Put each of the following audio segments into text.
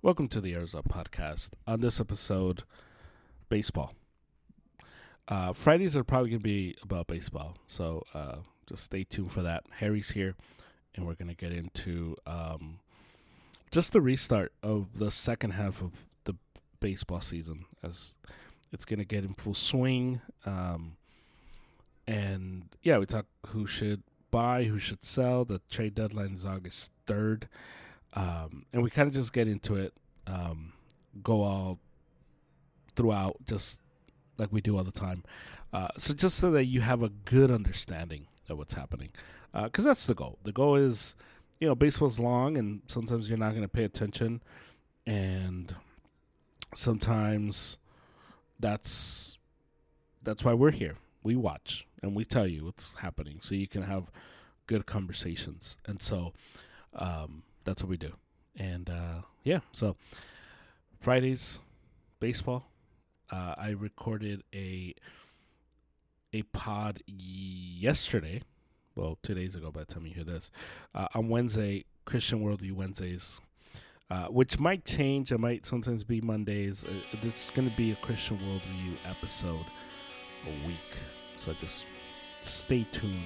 Welcome to the Arizona podcast. On this episode, baseball. Fridays are probably going to be about baseball, so just stay tuned for that. Harry's here, and we're going to get into just the restart of the second half of the baseball season as it's going to get in full swing. And yeah, we talk who should buy, who should sell. The trade deadline is August 3rd. And we kind of just get into it, go all throughout, just like we do all the time. So just so that you have a good understanding of what's happening, because that's the goal. The goal is, baseball's long, and sometimes you're not going to pay attention, and sometimes that's why we're here. We watch and we tell you what's happening, so you can have good conversations, and so that's what we do. And so Fridays, baseball. I recorded a pod yesterday. Well, 2 days ago by the time you hear this. On Wednesday, Christian Worldview Wednesdays, which might change. It might sometimes be Mondays. This is going to be a Christian Worldview episode a week. So just stay tuned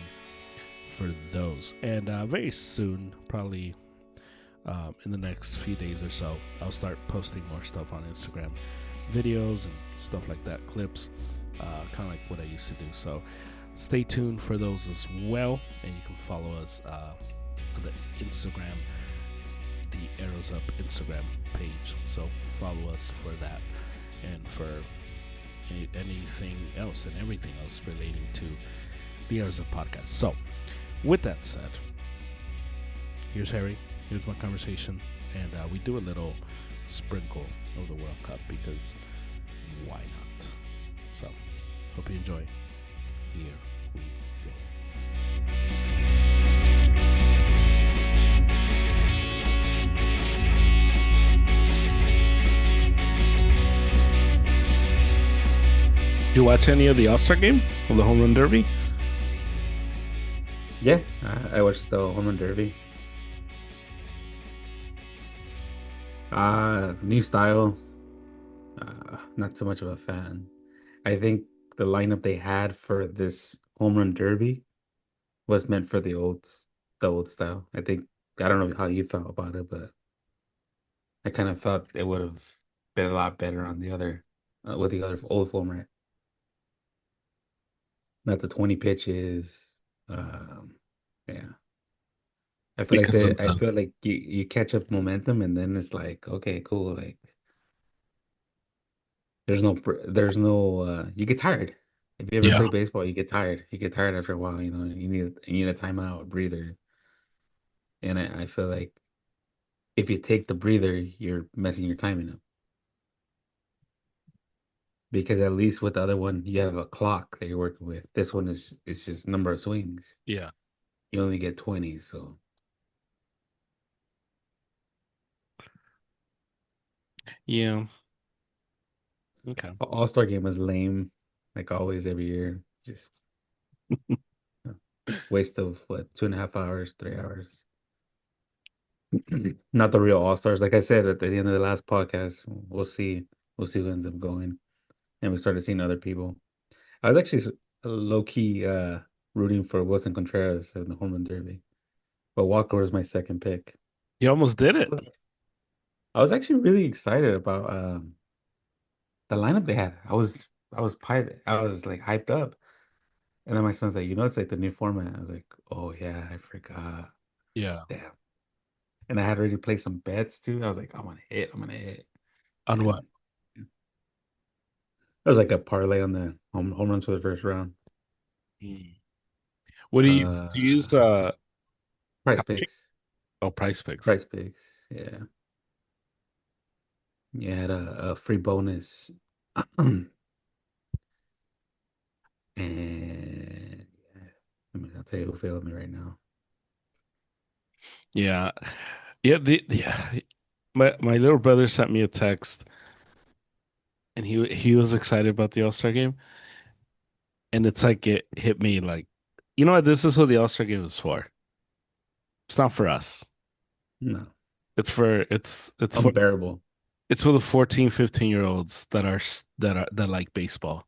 for those. And very soon, probably in the next few days or so, I'll start posting more stuff on Instagram, videos and stuff like that, clips, kind of like what I used to do. So stay tuned for those as well, and you can follow us on the Instagram, the Arrows Up Instagram page. So follow us for that and for anything else and everything else relating to the Arrows Up podcast. So with that said, here's Harry. Here's my conversation, and we do a little sprinkle of the World Cup because why not? So, hope you enjoy. Here we go. You watch any of the All-Star game of the Home Run Derby? Yeah, I watched the Home Run Derby. New style. Not so much of a fan. I think the lineup they had for this Home Run Derby was meant for the old style. I don't know how you felt about it, but I kind of felt it would have been a lot better on the other with the other old format. Not the 20 pitches. Um, yeah. Because of I the feel like you catch up momentum and then it's like, okay, cool. Like there's no you get tired. If you ever yeah, play baseball, you get tired. You get tired after a while, you need a timeout, a breather. And I feel like if you take the breather, you're messing your timing up. Because at least with the other one, you have a clock that you're working with. This one is it's just number of swings. yeah, You only get 20, so yeah. Okay. All-Star game was lame, like always every year. Just waste of what, 2.5 hours, 3 hours. Not the real all-stars. Like I said at the end of the last podcast, we'll see. We'll see who ends up going. And we started seeing other people. I was actually low-key rooting for Wilson Contreras in the home run derby. But Walker was my second pick. You almost did it. I was actually really excited about the lineup they had. I was like hyped up. And then my son's like, it's like the new format. I was like, oh yeah, I forgot. Yeah. Damn. And I had already placed some bets too. I was like, I'm gonna hit. On what? And it was like a parlay on the home runs for the first round. Hmm. What do you use? Do you use Uh, Price Kalshi? Picks. Oh, Price Picks. Price Picks. Yeah. You had a free bonus. And yeah, I'll tell you who failed me right now. Yeah, yeah. Yeah. My little brother sent me a text, and he was excited about the All Star game, and it's like it hit me like, you know what? This is what the All Star game is for. It's not for us. No. It's for Unbearable. It's for the 14, 15-year olds that like baseball.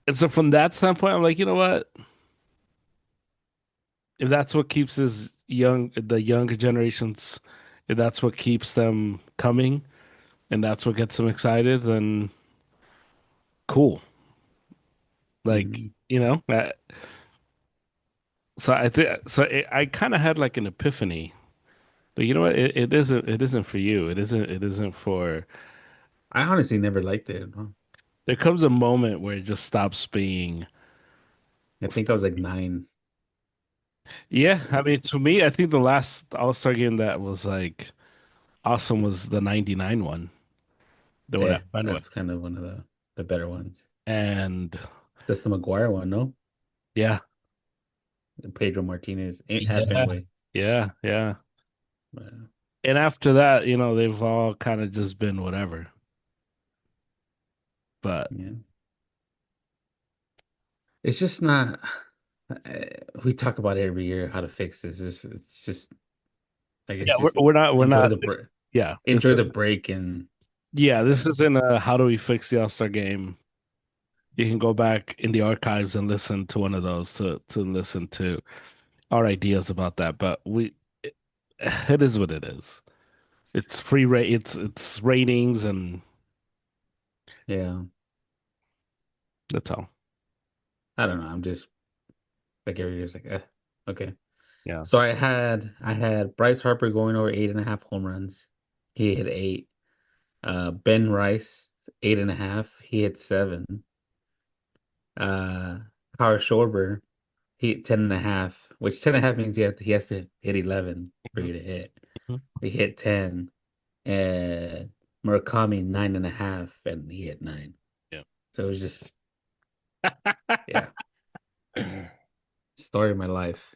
And so from that standpoint, I'm like, you know what? If that's what keeps the younger generations, if that's what keeps them coming and that's what gets them excited, then cool. Like, Mm. so I think so. I kind of had like an epiphany. But you know what? It isn't for you. It isn't for. I honestly never liked it. Huh? There comes a moment where it just stops being. I think I was like 9. Yeah, I mean, to me, I think the last All-Star game that was like awesome was the '99 one, the one Yeah, at Fenway, that's kind of one of the better ones. and That's the McGuire one, no? yeah, Pedro Martinez at yeah, Fenway. yeah. Uh, And after that, they've all kind of just been whatever. But yeah, it's just not. Uh, we talk about it every year how to fix this. It's just like yeah, it's we're, just we're not we're enjoy not. the break, Yeah, enjoy the break, and this yeah, isn't a how do we fix the All-Star game. You can go back in the archives and listen to one of those to listen to our ideas about that. But it, it is what it is. It's free rate. It's ratings, and yeah. that's all. I don't know. I'm just like every year, it's like, okay. Yeah. So I had Bryce Harper going over 8.5 home runs. He hit 8. Ben Rice 8.5. He hit 7. Uh, Kyle Schwarber he hit 10.5, which 10.5 means he has to hit 11 for Mhm, you to hit. mhm. He hit 10, and Murakami 9.5, and he hit 9. Yeah. So it was just, yeah, story of my life.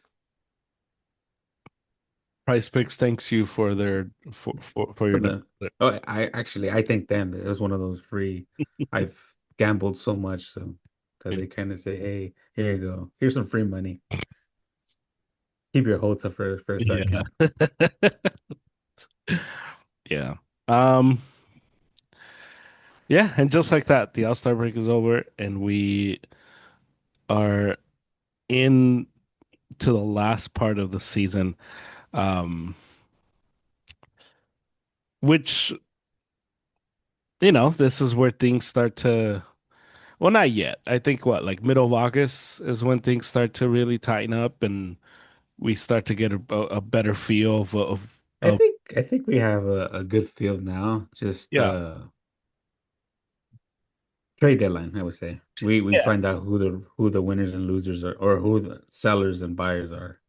Price Picks thanks you for their for For your the Oh, I think them. It was one of those free. I've gambled so much, so that they kind of say, "Hey, here you go. Here's some free money. Keep your hopes up for a yeah. second." Yeah. Um. Yeah, and just like that, the All-Star break is over, and we are in to the last part of the season. Which this is where things start to. Well, not yet. I think what, like middle of August is when things start to really tighten up, and we start to get a better feel I of think I think we have a good field now. Just yeah, trade deadline, I would say. We yeah, find out who the winners and losers are, or who the sellers and buyers are,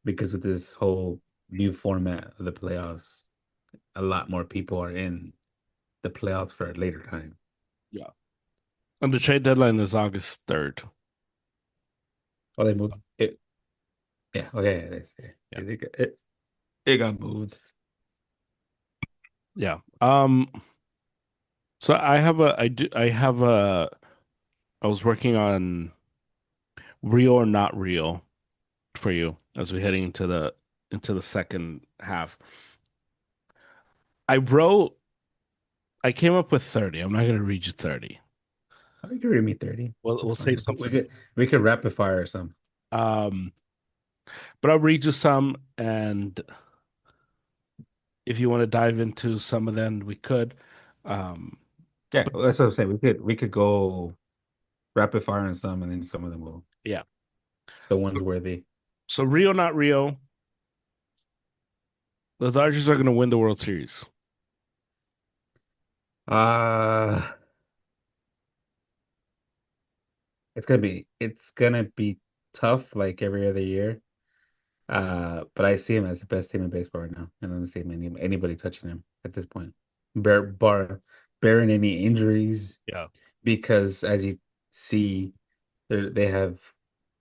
because with this whole new format of the playoffs, a lot more people are in the playoffs for a later time. yeah. And the trade deadline is August 3rd. Oh, they moved it. Yeah. Oh, yeah. Yeah, It got moved. yeah. So I was working on real or not real for you as we're heading into the second half. I wrote I came up with 30. I'm not gonna read you 30. Oh, you can read me 30. We'll That's save fine. some We for could we could rapid fire or something. um but I'll read you some, and if you want to dive into some of them, we could. Um, Yeah, but well, that's what I'm saying. We could go rapid fire on some, and then some of them will yeah. the ones worthy. So real, not real. The Dodgers are going to win the World Series. Uh it's gonna be tough like every other year. But I see him as the best team in baseball right now. I don't see anybody touching him at this point. Barring any injuries, Yeah. because as you see, they have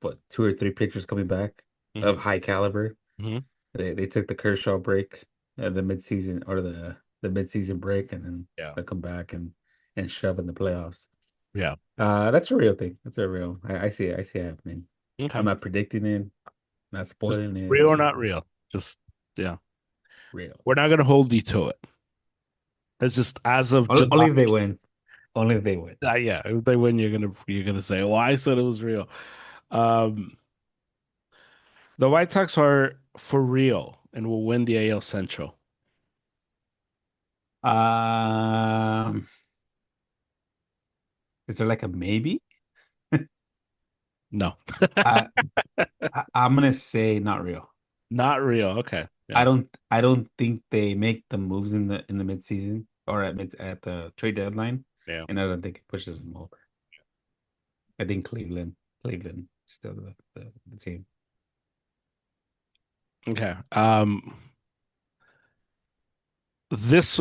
what 2 or 3 pitchers coming back Hmm. of high caliber. Hmm. They took the Kershaw break, the midseason or the midseason break, and then Yeah. they'll come back and shove in the playoffs. Yeah. That's a real thing. That's a real. I see it. I see it happening. Okay. I'm not predicting it, not Just spoiling it. real It's or just not real. Just yeah. real. We're not going to hold you to it. It's just as of Only July. if they win. Only if they win. Yeah, if they win, you're gonna say, "Well, I said it was real." Um, the White Sox are for real and will win the AL Central. Um, is there like a maybe? No, I, I'm gonna say not real. not real. Okay, yeah, I don't think they make the moves in the midseason or at the trade deadline, yeah. and I don't think it pushes them over. I think Cleveland is still the team. Okay. This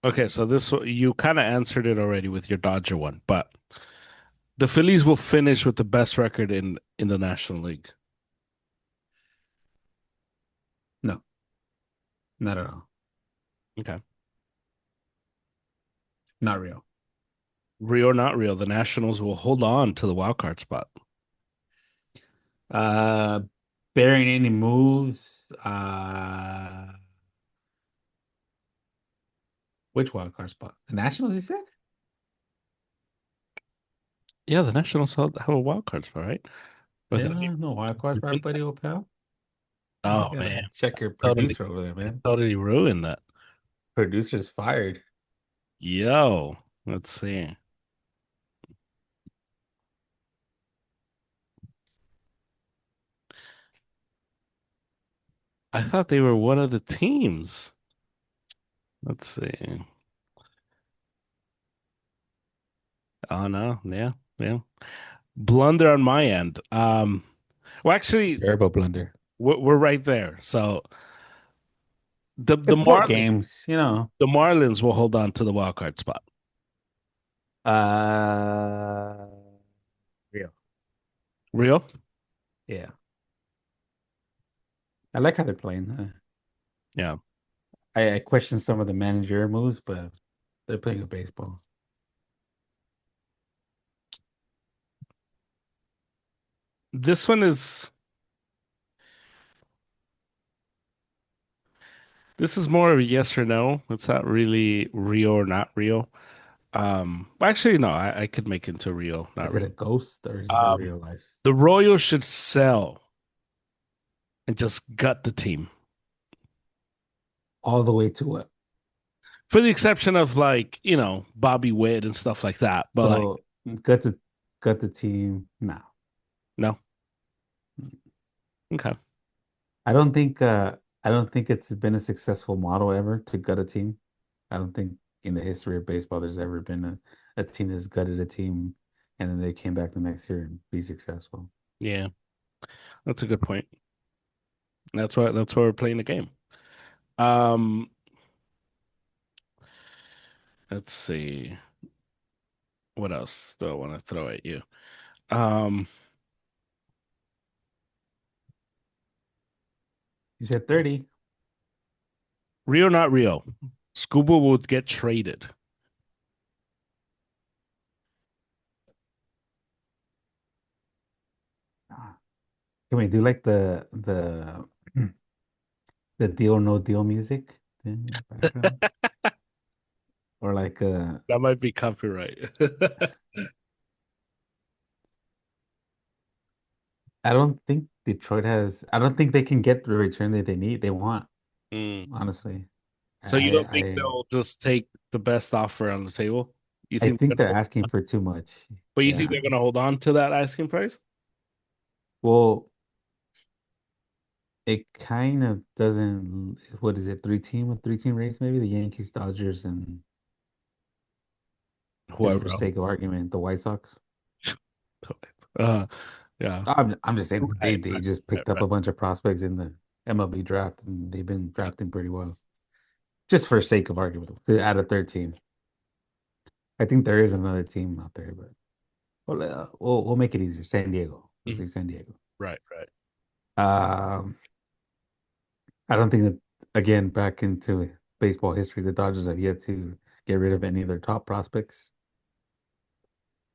okay. So this you kind of answered it already with your Dodger one, but the Phillies will finish with the best record in the National League. No, not at all. Okay. Not real. Real or not real, the Nationals will hold on to the wild card spot. Uh, Bearing any moves, which wild card spot? The Nationals, you said? Yeah, the Nationals have a wild card spot, right? Or did Yeah, no wild card spot, buddy, old pal. You Oh man, gotta check your totally, producer over there, man. totally ruined that. Producer's fired. Yo, let's see. I thought they were one of the teams. Let's see. Oh no, yeah, yeah. Blunder on my end. Well, actually, Terrible blunder. we're right there. So It's four games, you know. The Marlins will hold on to the wild card spot. Uh, Real. Real? Yeah. I like how they're playing. Yeah. I question some of the manager moves, but they're playing good baseball. This one is this is more of a yes or no. It's not really real or not real. Actually, no, I could make it into real, not Is it a real. ghost or is it a Um, real life? the Royals should sell and just gut the team, All the way to what? for the exception of like Bobby Witt and stuff like that. But like, So gut the gut the team now. no, okay, I don't think it's been a successful model ever to gut a team. I don't think in the history of baseball there's ever been a team that's gutted a team and then they came back the next year and be successful. yeah, that's a good point. That's why we're playing the game. Um, let's see, what else do I want to throw at you? Um, You said 30. real or not real? Scuba will get traded. Ah. Can we do like the deal or no deal music in the background? Or like That might be copyright. I don't think Detroit has I don't think they can get the return that they want, Mm. honestly. So you don't think I they'll just take the best offer on the table? You I think think they're asking for too much. but you think Yeah. they're gonna hold on to that asking price? Well, it kind of doesn't, what is it, a three-team race maybe? The Yankees, Dodgers, and just Whoever for else. sake of argument, the White Sox. Uh, yeah. I'm just saying Right, they right, just right, picked up right. a bunch of prospects in the MLB draft and they've been drafting pretty well. Just for sake of argument, to add a third team. I think there is another team out there, but we'll make it easier. San Diego. We'll Mhm. say San Diego. Right, right. Um, I don't think that again back into baseball history, the Dodgers have yet to get rid of any of their top prospects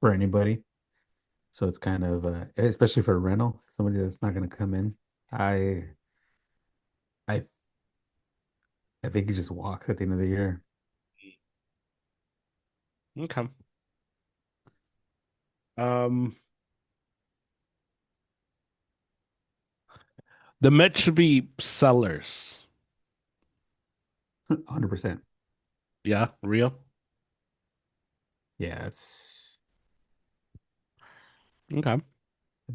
for anybody. So it's kind of especially for rental, somebody that's not going to come in. I I I think he just walks at the end of the year. Okay. Um, the Mets should be sellers. 100%. Yeah, real. Yeah, it's Okay.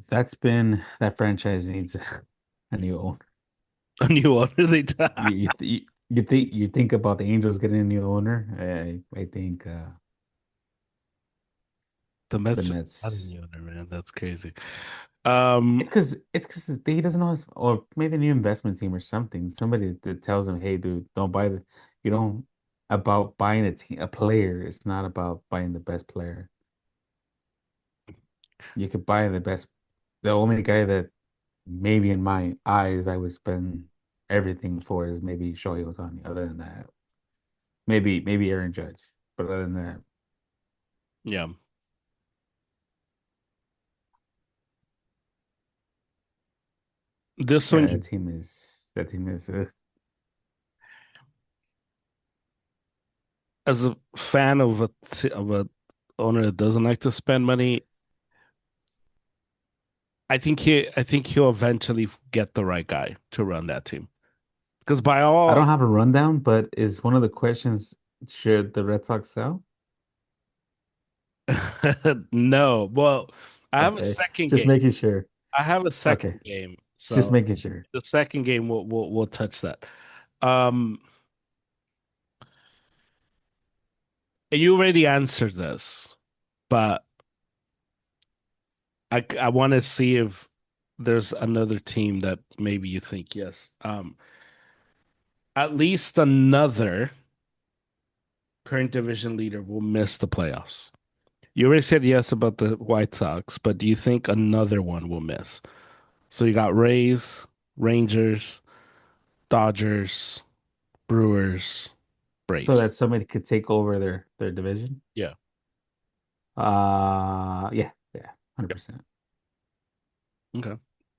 that's been that franchise needs a new owner. A new owner they You think about the Angels getting a new owner. I think the the Mets not a Mets. new owner, man. That's crazy. It's because he doesn't know his, or maybe a new investment team or something. Somebody that tells him, "Hey, dude, don't buy the you don't about buying a team a player. It's not about buying the best player. You could buy the best. The only guy that maybe in my eyes I would spend everything for is maybe Shohei Ohtani. Other than that, maybe Aaron Judge. But other than that, Yeah. This yeah, one, that team is as a fan of a owner that doesn't like to spend money, I think he'll eventually get the right guy to run that team. Because by I all don't have a rundown, but is one of the questions should the Red Sox sell? no, well, I have a Okay, second just game. making sure. I have a Okay, second game. just So making sure. the second game we'll touch that. Um, you already answered this, but I want to see if there's another team that maybe you think yes. At least another current division leader will miss the playoffs. You already said yes about the White Sox, but do you think another one will miss? So you got Rays, Rangers, Dodgers, Brewers, So Braves. that somebody could take over their division. Yeah. Yeah, 100%. Okay.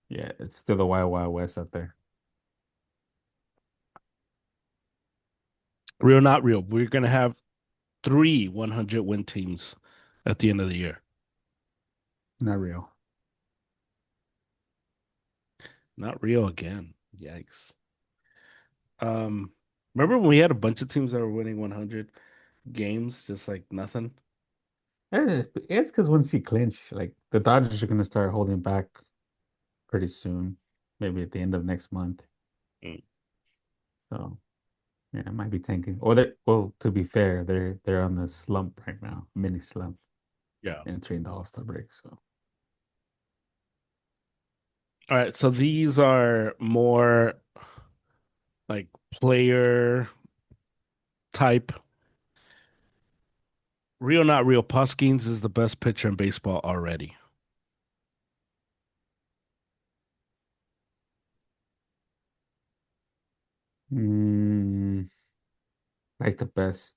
Yeah, it's still the Wild Wild West up there. Real, not real. We're gonna have three 100 win teams at the end of the year. Not real. Not real again. Yikes. Um, remember when we had a bunch of teams that were winning 100 games, just like nothing? It's because once you clinch, like the Dodgers are going to start holding back pretty soon, maybe at the end of next month. Mm, So yeah, it might be tanking. Or they well, to be fair, they're on the slump right now, mini slump, yeah. entering the All-Star break. So All right. So these are more like player type. Real, not real. Puskins is the best pitcher in baseball already. mm, like the best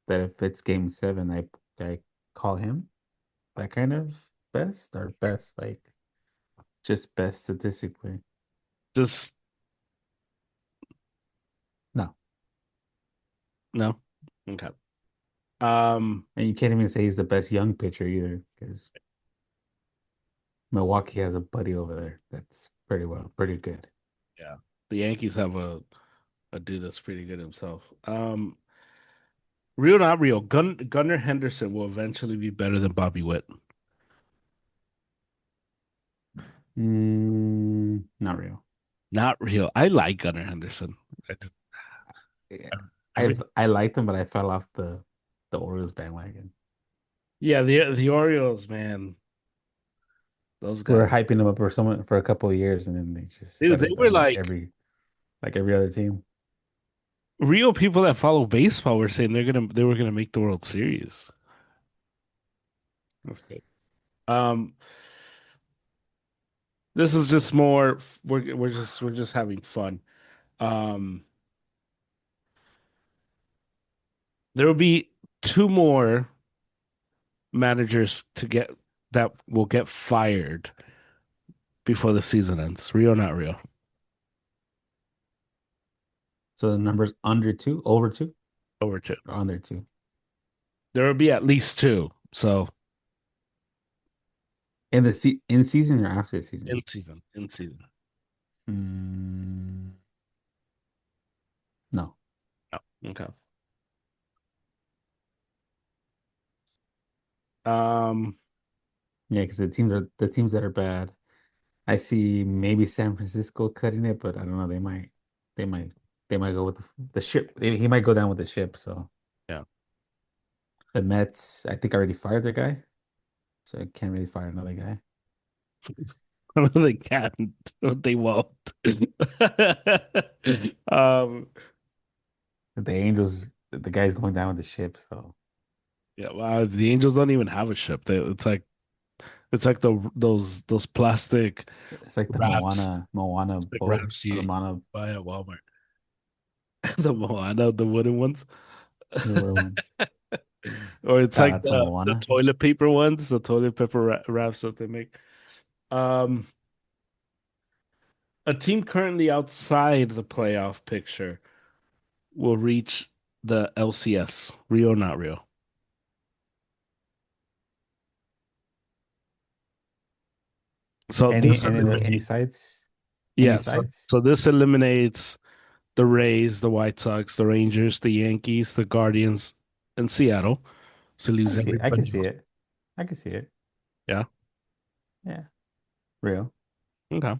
that if it's game seven, I call him that kind of best or best, like just best statistically. Just No. no. Okay. Um, And you can't even say he's the best young pitcher either, because Milwaukee has a buddy over there that's pretty good. yeah. The Yankees have a dude that's pretty good himself. Real, not real. Gunnar Henderson will eventually be better than Bobby Witt. Not real. Not real. I like Gunnar Henderson. I just, Yeah, every I liked him, but I fell off the Orioles bandwagon. yeah, the Orioles, man, those We guys. were hyping him up for someone for a couple of years, and then they just Dude, let they us were down like every other team. real people that follow baseball were saying they were gonna make the World Series. That's good. Um, this is just more we're just having fun. Um, there will be two more managers to get that will get fired before the season ends. Real, not real. So the numbers under two, over two, Over two. or under two. There will be at least two. So In season or after the season? in season. Mm, no. No. Okay. Um, Yeah, because the teams that are bad. I see maybe San Francisco cutting it, but I don't know. They might, they might go with the ship. He might go down with the ship. So yeah. the Mets, I think, already fired their guy, so I can't really fire another guy. They can't. They won't. um, The Angels, the guy's going down with the ship, so yeah, well, the Angels don't even have a ship. It's like those plastic it's like the wraps, Moana plastic boat wraps or the you Moana, buy at Walmart. The Moana, the wooden ones. the little one. Or it's Shout like out to the Moana. toilet paper ones, the toilet paper wraps that they make. Um, a team currently outside the playoff picture will reach the LCS, Rio, not Rio. So this Any eliminates, sites? Any yeah. sites? So this eliminates the Rays, the White Sox, the Rangers, the Yankees, the Guardians, and Seattle. So leaves I can everybody see else. it. I can see it. Yeah. Yeah, real. Okay.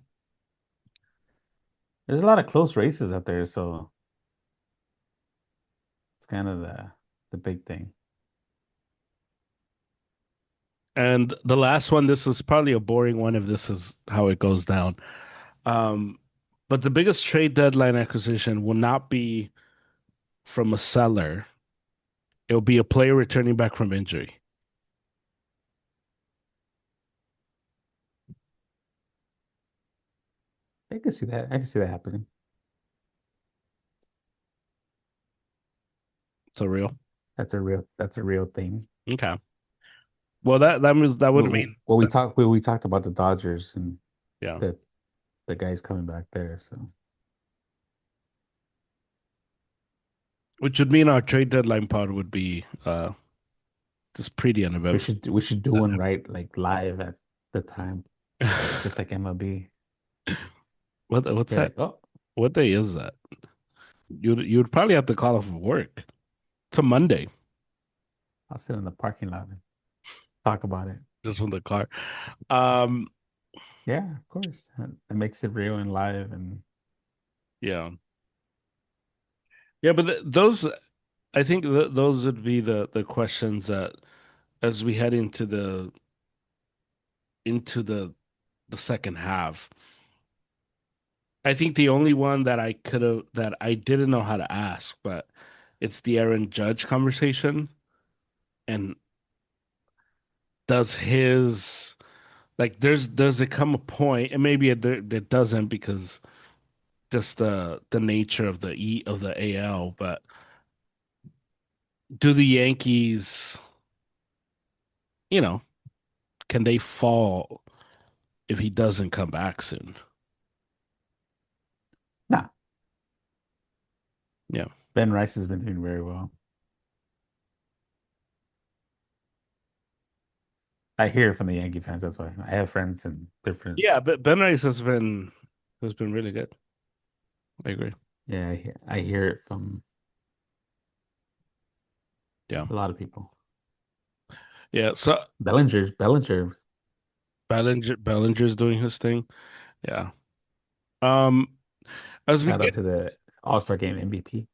There's a lot of close races out there, so it's kind of the big thing. And the last one, this is probably a boring one if this is how it goes down. Um, but the biggest trade deadline acquisition will not be from a seller. It'll be a player returning back from injury. I can see that. I can see that happening. So real. That's a real thing. Okay. Well, that would mean that, We talked about the Dodgers and yeah, the the guys coming back there. So which would mean our trade deadline pod would be just pretty uneventful. we should do one right like live at the time, just like MLB. What's You're that? like, oh, What day is that? You'd probably have to call off of work. It's a Monday, I'll sit in the parking lot and talk about it. just from the car. Um, Yeah, of course. It makes it real and live and yeah, yeah, but those I think those would be the questions that as we head into the second half. I think the only one that I could have that I didn't know how to ask, but it's the Aaron Judge conversation. And does his like does it come a point, and maybe it doesn't because just the nature of the AL, but do the Yankees, you know, can they fall if he doesn't come back soon? nah. Yeah. Ben Rice has been doing very well. I hear it from the Yankee fans. That's why I have friends in different. Yeah, but Ben Rice has been really good. I agree. Yeah, I hear it from Yeah. a lot of people. Yeah. So Bellinger. Bellinger's doing his thing. Yeah. Um, as we Shout out get, to the All-Star Game MVP.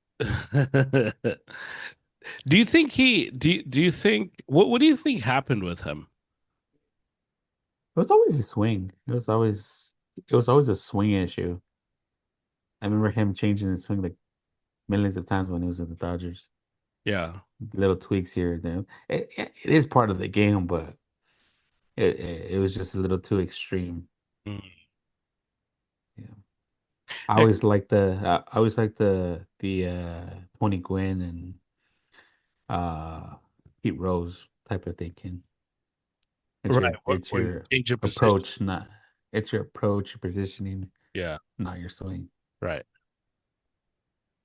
do you think do you think what do you think happened with him? It was always a swing. It was always a swing issue. I remember him changing his swing like millions of times when he was at the Dodgers. Yeah. Little tweaks here and there. It is part of the game, but it was just a little too extreme. Mm. Yeah. Yeah, I always like the Tony Gwynn and uh Pete Rose type of thinking. right. It's Where you your change your position. approach, not it's your approach, your positioning, Yeah. not your swing. Right.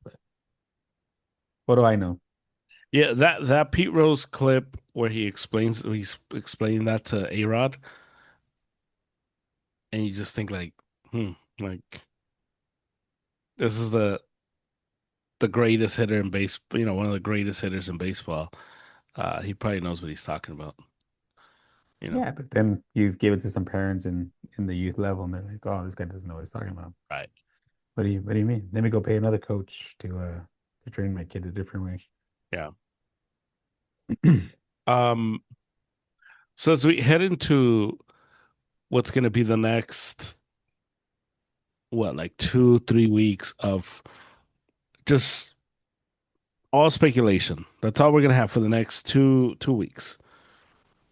But what do I know? Yeah, that Pete Rose clip where he's explaining that to A-Rod, and you just think like, like this is the greatest hitter in base, one of the greatest hitters in baseball. He probably knows what he's talking about, you know. Yeah, but then you give it to some parents in the youth level, and they're like, "Oh, this guy doesn't know what he's talking about." Right. What do you mean? Let me go pay another coach to train my kid a different way. Yeah. Um, so as we head into what's going to be the next, what, like 2, 3 weeks of just all speculation. That's all we're going to have for the next two weeks.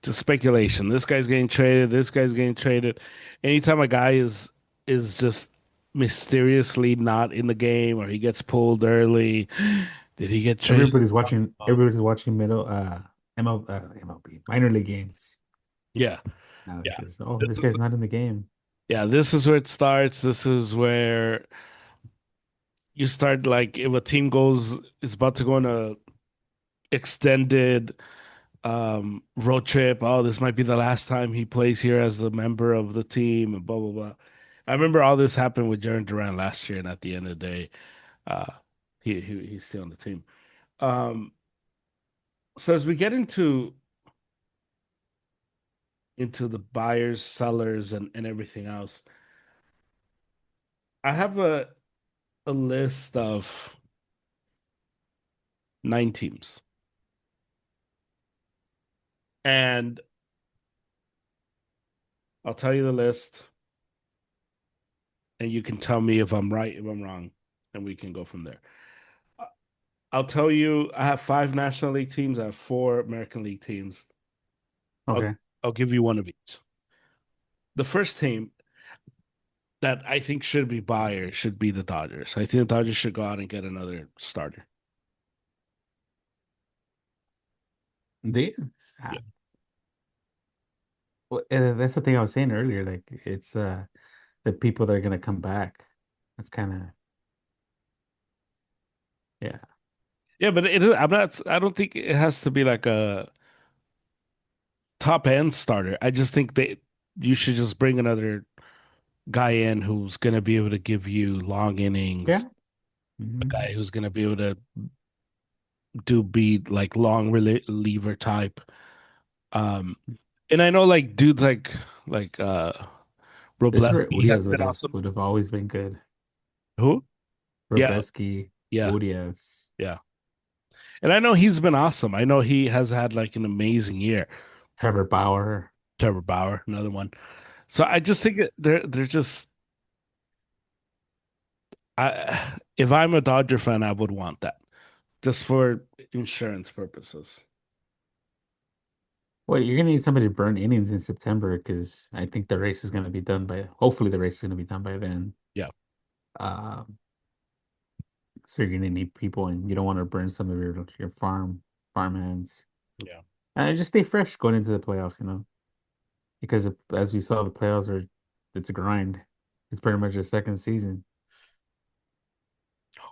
Just speculation. This guy's getting traded. This guy's getting traded. Anytime a guy is just mysteriously not in the game or he gets pulled early, did he get traded? Everybody's watching MLB minor league games Yeah, now yeah. because oh, This this is guy's not in the game. yeah, this is where it starts. This is where you start like if a team goes is about to go on a extended road trip. Oh, this might be the last time he plays here as a member of the team and blah blah blah. I remember all this happened with Jaron Duran last year, and at the end of the day, uh he's still on the team. Um so as we get into the buyers, sellers, and everything else, I have a list of 9 teams. And I'll tell you the list, and you can tell me if I'm right, if I'm wrong, and we can go from there. I'll tell you, I have 5 National League teams. I have 4 American League teams. I'll Okay. I'll give you one of each. The first team that I think should be buyers should be the Dodgers. I think the Dodgers should go out and get another starter. They, Yeah. uh, well, that's the thing I was saying earlier. Like it's the people that are gonna come back. That's kind of yeah. Yeah, but it is, I don't think it has to be like a top end starter. I just think that you should just bring another guy in who's going to be able to give you long innings, Yeah. a Hmm. guy who's going to be able to be like long reliever type. Um, and I know like dudes like This Robleski has Urias been awesome. would have always been good. Who? Yeah, Robleski, yeah, Urias, yeah. And I know he's been awesome. I know he has had like an amazing year. Trevor Bauer. Trevor Bauer, another one. So I just think they're just if I'm a Dodger fan, I would want that just for insurance purposes. Well, you're gonna need somebody to burn innings in September because I think the race is gonna be done by. Hopefully, the race is gonna be done by then. Yeah, Um, so you're gonna need people, and you don't want to burn some of your farmhands. yeah. And just stay fresh going into the playoffs, because as we saw, the playoffs it's a grind. It's pretty much a second season.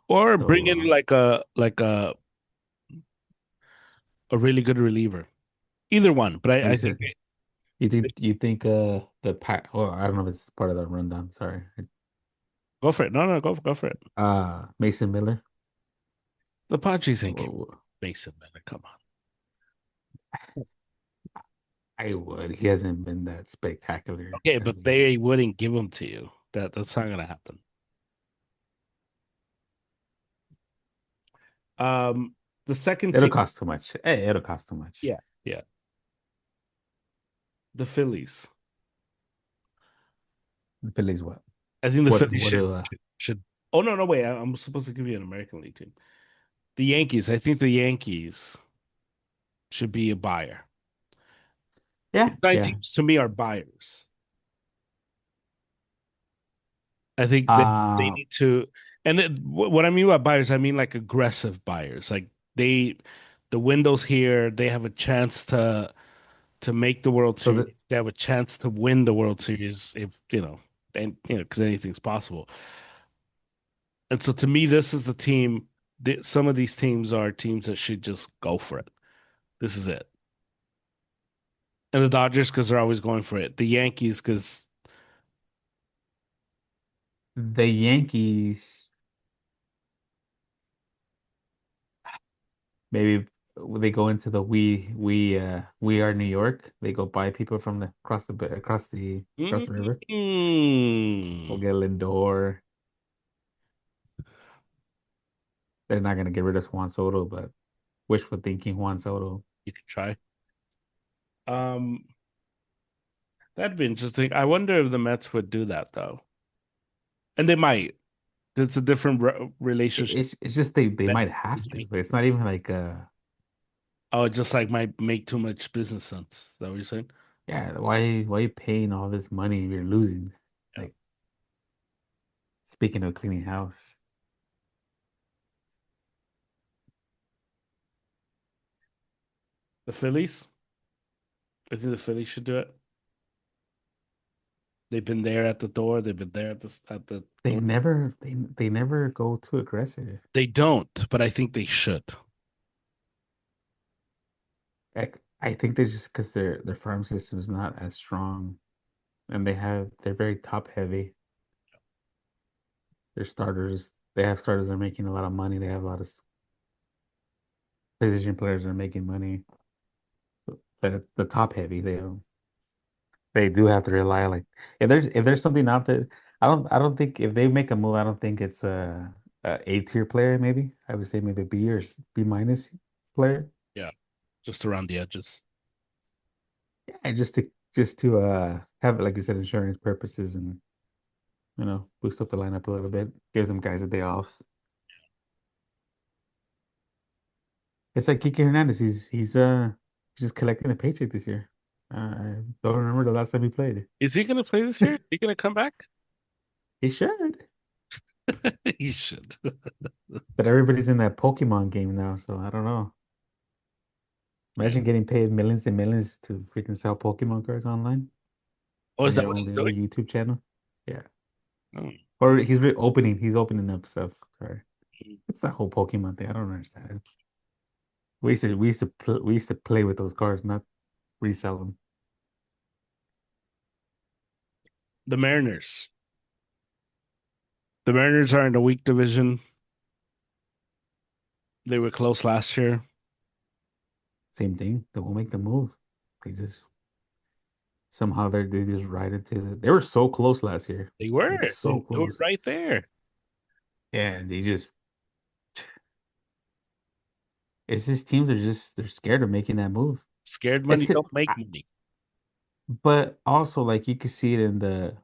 Or bring So, in like a really good reliever. Either one, but like I I think said, you think the pack? Well, I don't know if it's part of the rundown. Sorry. go for it. No, no, go for it. Mason Miller. The Padres ain't keep Whoa, Mason, man. Come on. I would. He hasn't been that spectacular. Okay, I but mean, they wouldn't give them to you. That's not gonna happen. Um, the second it'll team, cost too much. Hey, it'll cost too much. yeah, yeah, the Phillies. The Phillies, what? I think the What? Phillies What? should. Oh no, no, wait. I'm supposed to give you an American League team. The Yankees. I think the Yankees should be a buyer. Yeah, These 9 yeah. teams to me are buyers. I think that they Uh, need to, and what I mean by buyers, I mean like aggressive buyers. Like they, the windows here, they have a chance to make the World so Series. the They have a chance to win the World Series if and because anything's possible. And so to me, this is the team. some of these teams are teams that should just go for it. This is it. And the Dodgers because they're always going for it. The Yankees because The Yankees, maybe they go into the we are New York. They go buy people from the across the river. We'll mm, get Lindor. They're not gonna get rid of Juan Soto, but wishful thinking Juan Soto. you can try. Um, that'd be interesting. I wonder if the Mets would do that though, and they might. It's a different relationship. It's just they might Mets have to, PG. but it's not even like Oh, it just like might make too much business sense. Is that what you're saying? yeah, why are you paying all this money if you're losing? Yeah. Like speaking of cleaning house, The Phillies. I think the Phillies should do it. They've been there at the door. They've been there at the door. they never go too aggressive. They don't, but I think they should. I think they just because their farm system is not as strong and they're very top heavy. They have starters that are making a lot of money. They have a lot of position players that are making money. But at the top heavy, they do have to rely like if there's something out there, I don't think if they make a move, I don't think it's a A tier player. Maybe I would say maybe B or B minus player. Yeah, just around the edges. Yeah, just to have it like you said, insurance purposes and boost up the lineup a little bit, give some guys a day off. It's like Kike Hernandez. He's just collecting a paycheck this year. I don't remember the last time he played. Is he going to play this year? Is he going to come back? He should, He should. but everybody's in that Pokemon game now, so I don't know. Yeah. Imagine getting paid millions and millions to freaking sell Pokemon cards online Oh, is on that your what he's own little doing? YouTube channel. Yeah, Oh. or he's opening up stuff. Sorry, it's that whole Pokemon thing. I don't understand. We used to play with those cards, not resell them. The Mariners. The Mariners are in the weak division. They were close last year. Same thing. They won't make the move. They just somehow they just ride into they were so close last year. They were. Like so They were close. right there. Yeah, they just it's just teams are just they're scared of making that move. Scared It's money good, don't make money. but also like you can see it in the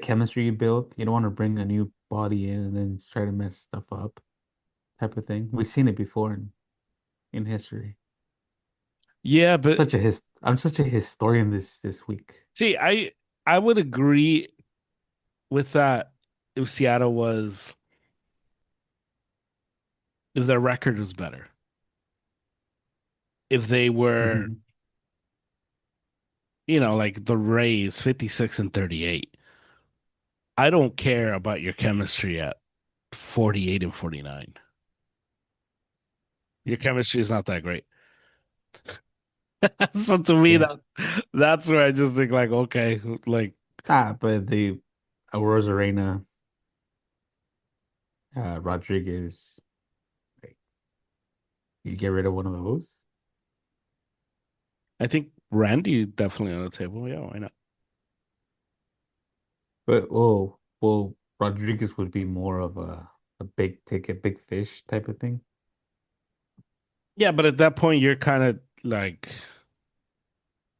chemistry you build. You don't want to bring a new body in and then try to mess stuff up type of thing. We've seen it before in history. Yeah, but I'm such a historian this week. see, I would agree with that if Seattle was if their record was better. If they were, Mhm. like the Rays, 56 and 38. I don't care about your chemistry at 48 and 49. Your chemistry is not that great. So to me, Yeah. that's where I just think like, okay, like But the Aurora Arena, Rodriguez, like, you get rid of one of those. I think Randy definitely on the table. Yeah, why not? But Rodriguez would be more of a big ticket, big fish type of thing. Yeah, but at that point, you're kind of like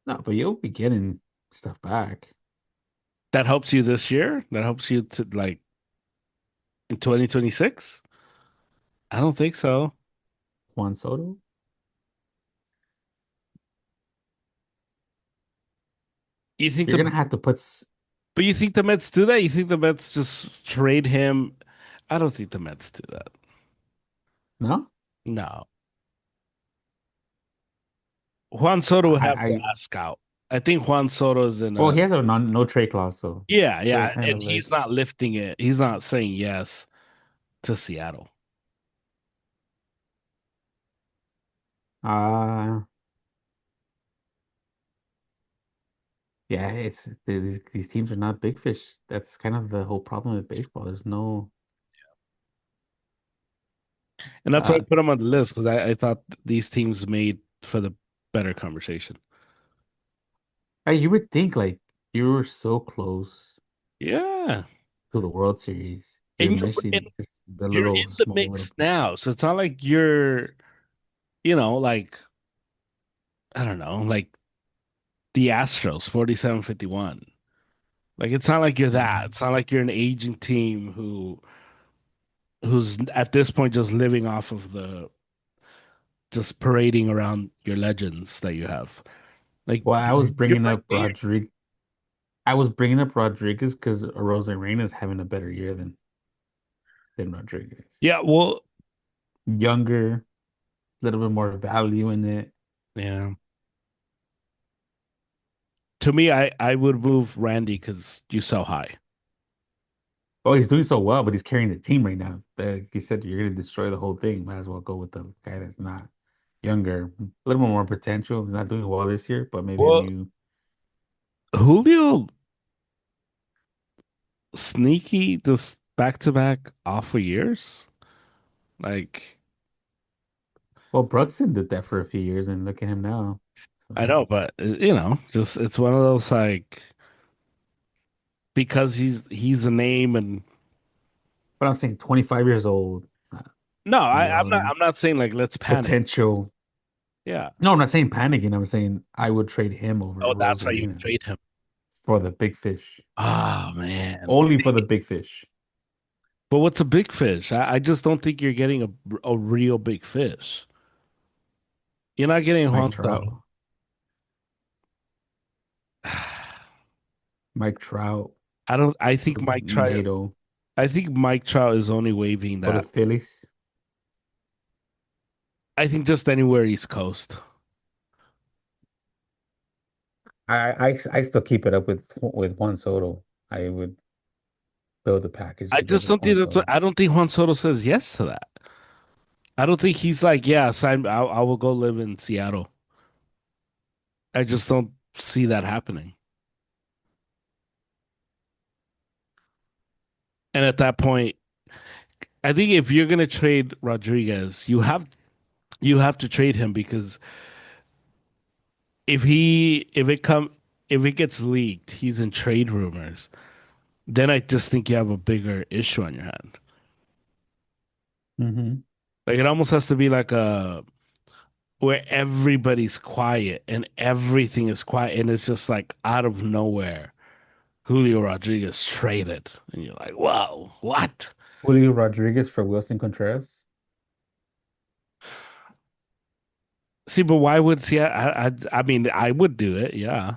No, but you'll be getting stuff back. that helps you this year. That helps you to like in 2026. I don't think so. Juan Soto, You think you're the gonna have to put But you think the Mets do that? You think the Mets just trade him? I don't think the Mets do that. no. No. Juan Soto would have to I ask out. I think Juan Soto's in well, a he has a no trade clause, so yeah, it's kind and of like he's not lifting it. He's not saying yes to Seattle. Uh yeah, these teams are not big fish. That's kind of the whole problem with baseball. There's no And that's why I uh put them on the list because I thought these teams made for the better conversation. you would think like you were so close Yeah. to the World Series. You're And missing just the you're little in the small little mix now. So it's not like you're, like, I don't know, like the Astros, 47-51. Like it's not like you're that. Mhm. It's not like you're an aging team who's at this point just living off of the just parading around your legends that you have. Like Well, you're right there. I was bringing up Rodriguez because Rosarena is having a better year than Rodriguez. Yeah, well, Younger, a little bit more value in it. yeah. To me, I would move Randy because you so high. Oh, he's doing so well, but he's carrying the team right now. Like he said, you're going to destroy the whole thing. Might as well go with the guy that's not younger, a little bit more potential. He's not doing well this year, but maybe a Well, new. Julio sneaky just back to back awful years. Like Well, Bruxton did that for a few years, and look at him now. I So, know, but just it's one of those like because he's a name and but I'm saying 25 years old, no, young, I'm not saying like let's panic. potential. Yeah. No, I'm not saying panicking. I'm saying I would trade him over Oh, that's how you Rosarina trade him. for the big fish. Oh man. Only for the big fish. But what's a big fish? I just don't think you're getting a real big fish. You're not getting Mike Juan Soto. Trout. Mike Trout I don't. for NATO I think Mike Trout is only waving for the that. Phillies. I think just anywhere East Coast. I still keep it up with Juan Soto. I would build a package I to get just don't Juan think that's what. Soto. I don't think Juan Soto says yes to that. I don't think he's like, yeah, sign. I will go live in Seattle. I just don't see that happening. And at that point, I think if you're gonna trade Rodriguez, you have to trade him because if he if it gets leaked, he's in trade rumors. Then I just think you have a bigger issue on your hand. Hmm. Like it almost has to be like a where everybody's quiet and everything is quiet and it's just like out of nowhere. Julio Rodriguez traded, and you're like, "Whoa, what?" Julio Rodriguez for Wilson Contreras. See, but why would see? I mean, I would do it, yeah.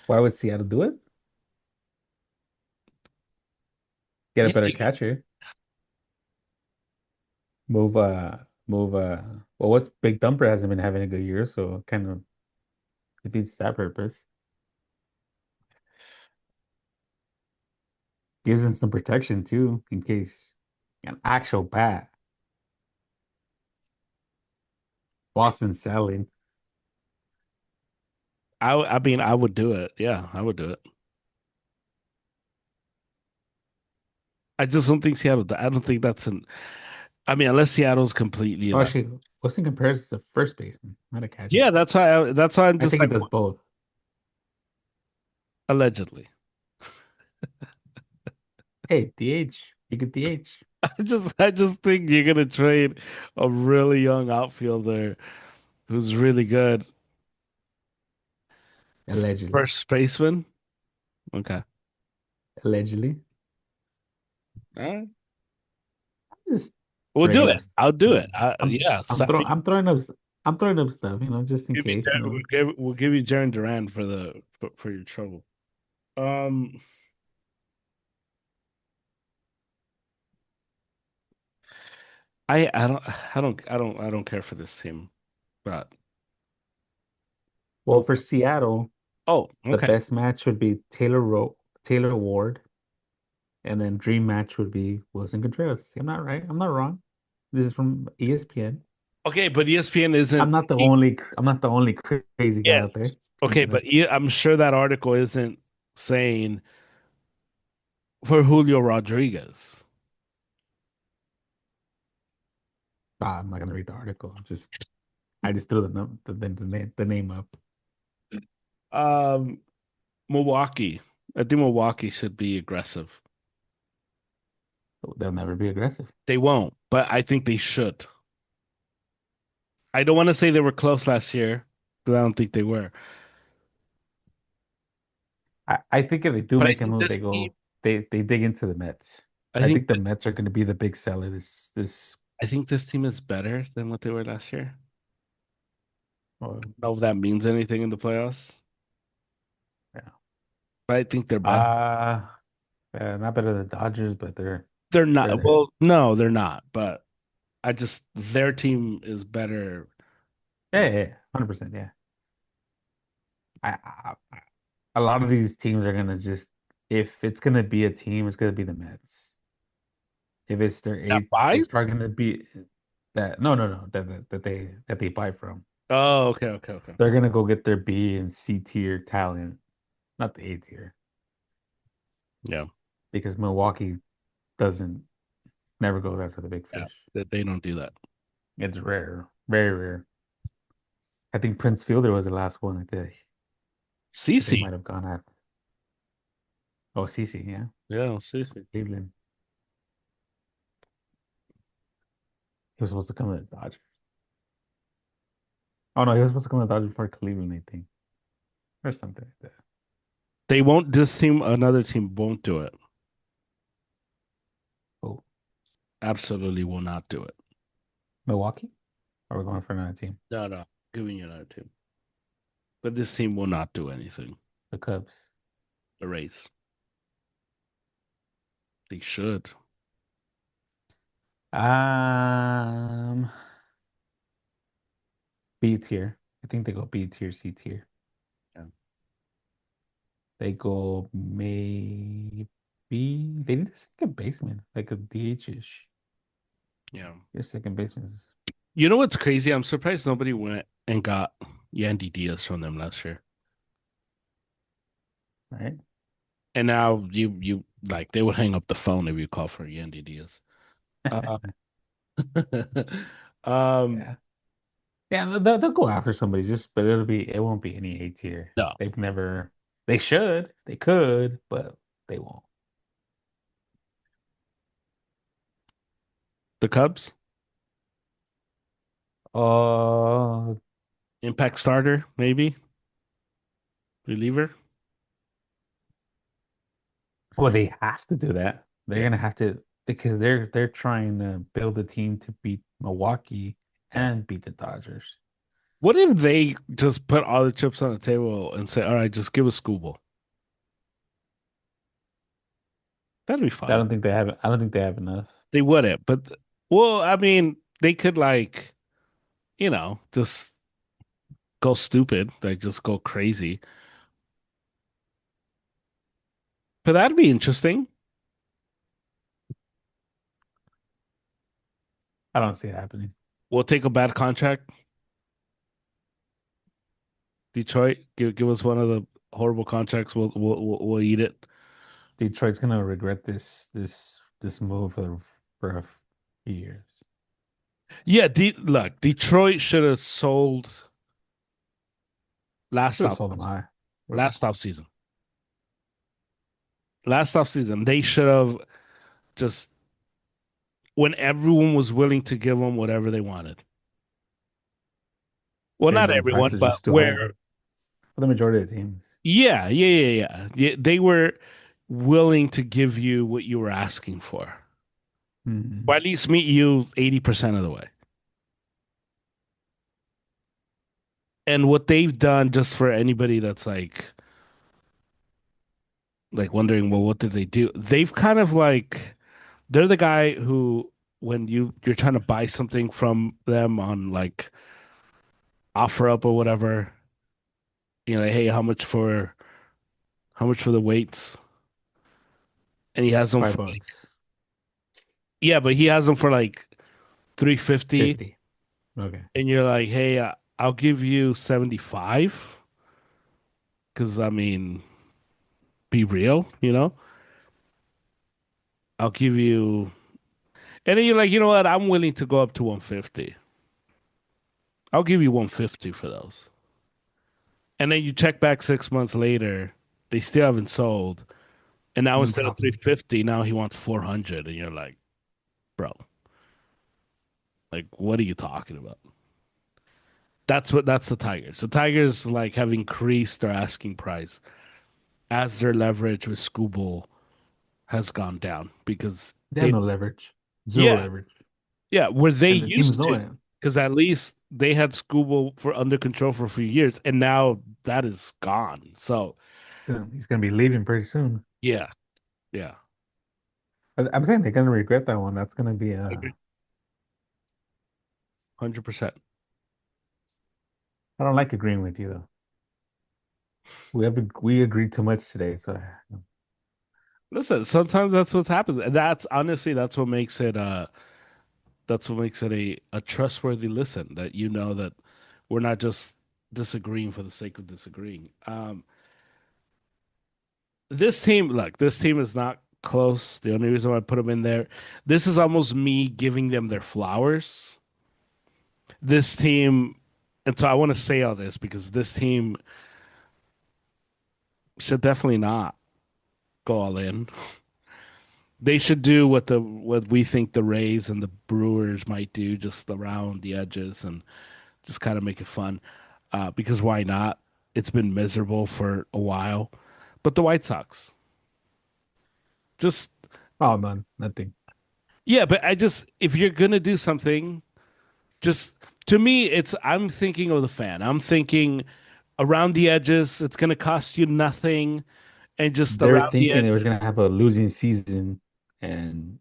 Why would Seattle do it? Get a Yeah, better catcher. Move move well what's Big Dumper hasn't been having a good year, so kind of defeats that purpose. Gives him some protection too, in case an actual bat. Boston selling. I mean, I would do it. Yeah, I would do it. I just don't think Seattle. I don't think that's an. I mean, unless Seattle's completely Oh, like, actually, Wilson compares to first baseman, not a catcher. yeah, that's why I'm I just think he like does both. allegedly. Hey, DH, you could DH. I just think you're gonna trade a really young outfielder who's really good. Allegedly. First baseman. Okay. Allegedly. All right. Just We'll do bringing it. up I'll do it. stuff. Yeah. I'm throwing up stuff, just in Give me case, we'll give you Jaron Duran for for your trouble. Um, I don't care for this team, but Well, for Seattle, oh, the okay. best match would be Taylor Ward, and then dream match would be Wilson Contreras. See, I'm not right. I'm not wrong. This is from ESPN. Okay, but ESPN isn't. I'm not the only crazy guy Yes. out there. Okay, but I'm sure that article isn't saying for Julio Rodriguez. I'm not gonna read the article. I just threw the name up. Um, Milwaukee. I think Milwaukee should be aggressive. They'll never be aggressive. They won't, but I think they should. I don't want to say they were close last year, because I don't think they were. I think if they do But I make a think move, this team, they dig into the Mets. I I think think the Mets are gonna be the big seller this I think this team is better than what they were last year. uh, Know if that means anything in the playoffs, yeah. but I think they're better. Uh not better than the Dodgers, but They're they're not. there. Well, no, they're not. But I just their team is better. Yeah, yeah, 100%. Yeah. A lot of these teams are gonna just if it's gonna be a team, it's gonna be the Mets. If it's their That eighth, they're buys? probably gonna be that no that they buy from. Oh, okay, okay, okay. They're gonna go get their B and C tier talent, not the A tier, Yeah, because Milwaukee doesn't never goes after the big yeah. fish. They don't do that. It's rare, very rare. I think Prince Fielder was the last one that they CC. might have gone after. Oh, CC, yeah, Yeah, CC. Cleveland. He was supposed to come to the Dodgers. Oh no, he was supposed to come to the Dodgers before Cleveland, I think, or something like that. They won't. This team, another team won't do it. Oh, Absolutely will not do it. Milwaukee? Or we're going for another team? No, no. Giving you another team, but this team will not do anything. The Cubs. The race. They should. Um, B tier. I think they go B tier, C tier. Yeah. They go maybe they need a second baseman, like a DH-ish. Yeah. Your second baseman is You know what's crazy? I'm surprised nobody went and got Yandy Diaz from them last year. right. And now you like they would hang up the phone if you call for Yandy Diaz. Uh, um, Yeah. Yeah, they'll go after somebody just, but it won't be any A tier. no, They've never, they should, they could, but they won't. the Cubs Uh, impact starter maybe reliever. well, they have to do that. They're Yeah. gonna have to because they're trying to build a team to beat Milwaukee and beat the Dodgers. What if they just put all the chips on the table and say, "All right, just give us Scooble." That'd be fun. I don't think they have enough. They wouldn't, but well, I mean, they could like just go stupid, like just go crazy. But that'd be interesting. I don't see it happening. We'll take a bad contract. Detroit, give us one of the horrible contracts. We'll eat it. Detroit's gonna regret this move for a few years. Yeah, look, Detroit should have sold last Should have off sold them high. Right. last off season. Last off season, they should have just when everyone was willing to give them whatever they wanted. Well, They not made everyone, prices but just too high where for the majority of the teams. yeah. They were willing to give you what you were asking for, or Mhm. at least meet you 80% of the way. And what they've done, just for anybody that's like wondering, well, what did they do? They've kind of like they're the guy who when you're trying to buy something from them on like offer up or whatever, like, hey, how much for the weights? And he has them Five for like bucks, yeah, but he has them for like 350 50. Okay. and you're like, hey, I'll give you 75 because I mean, be real, you know? I'll give you, and then you're like, you know what? I'm willing to go up to 150. I'll give you 150 for those. And then you check back 6 months later, they still haven't sold. And now Even instead of drops. 350, now he wants 400. And you're like, bro, like, what are you talking about? That's the Tigers. The Tigers like have increased their asking price as their leverage with Scooble has gone down because They have they no leverage. Zero yeah, leverage. yeah, where they And the teams used know to, it. because at least they had Scooble for under control for a few years, and now that is gone. So He's gonna be leaving pretty soon. yeah, yeah, I'm saying they're gonna regret that one. That's gonna be I agree, a. 100%. I don't like agreeing with you though. We agreed too much today, so Listen, sometimes that's what's happened. And that's honestly that's what makes it a trustworthy listen, that you know that we're not just disagreeing for the sake of disagreeing. This team, look, this team is not close. The only reason why I put them in there, this is almost me giving them their flowers. This team, and so I want to say all this because this team should definitely not go all in. They should do what we think the Rays and the Brewers might do, just around the edges and just kind of make it fun. Because why not? It's been miserable for a while. But the White Sox, just oh man, nothing. yeah. But I just if you're gonna do something, just to me, it's I'm thinking of the fan. I'm thinking around the edges. It's gonna cost you nothing, and just They're around the thinking edge. they were gonna have a losing season, and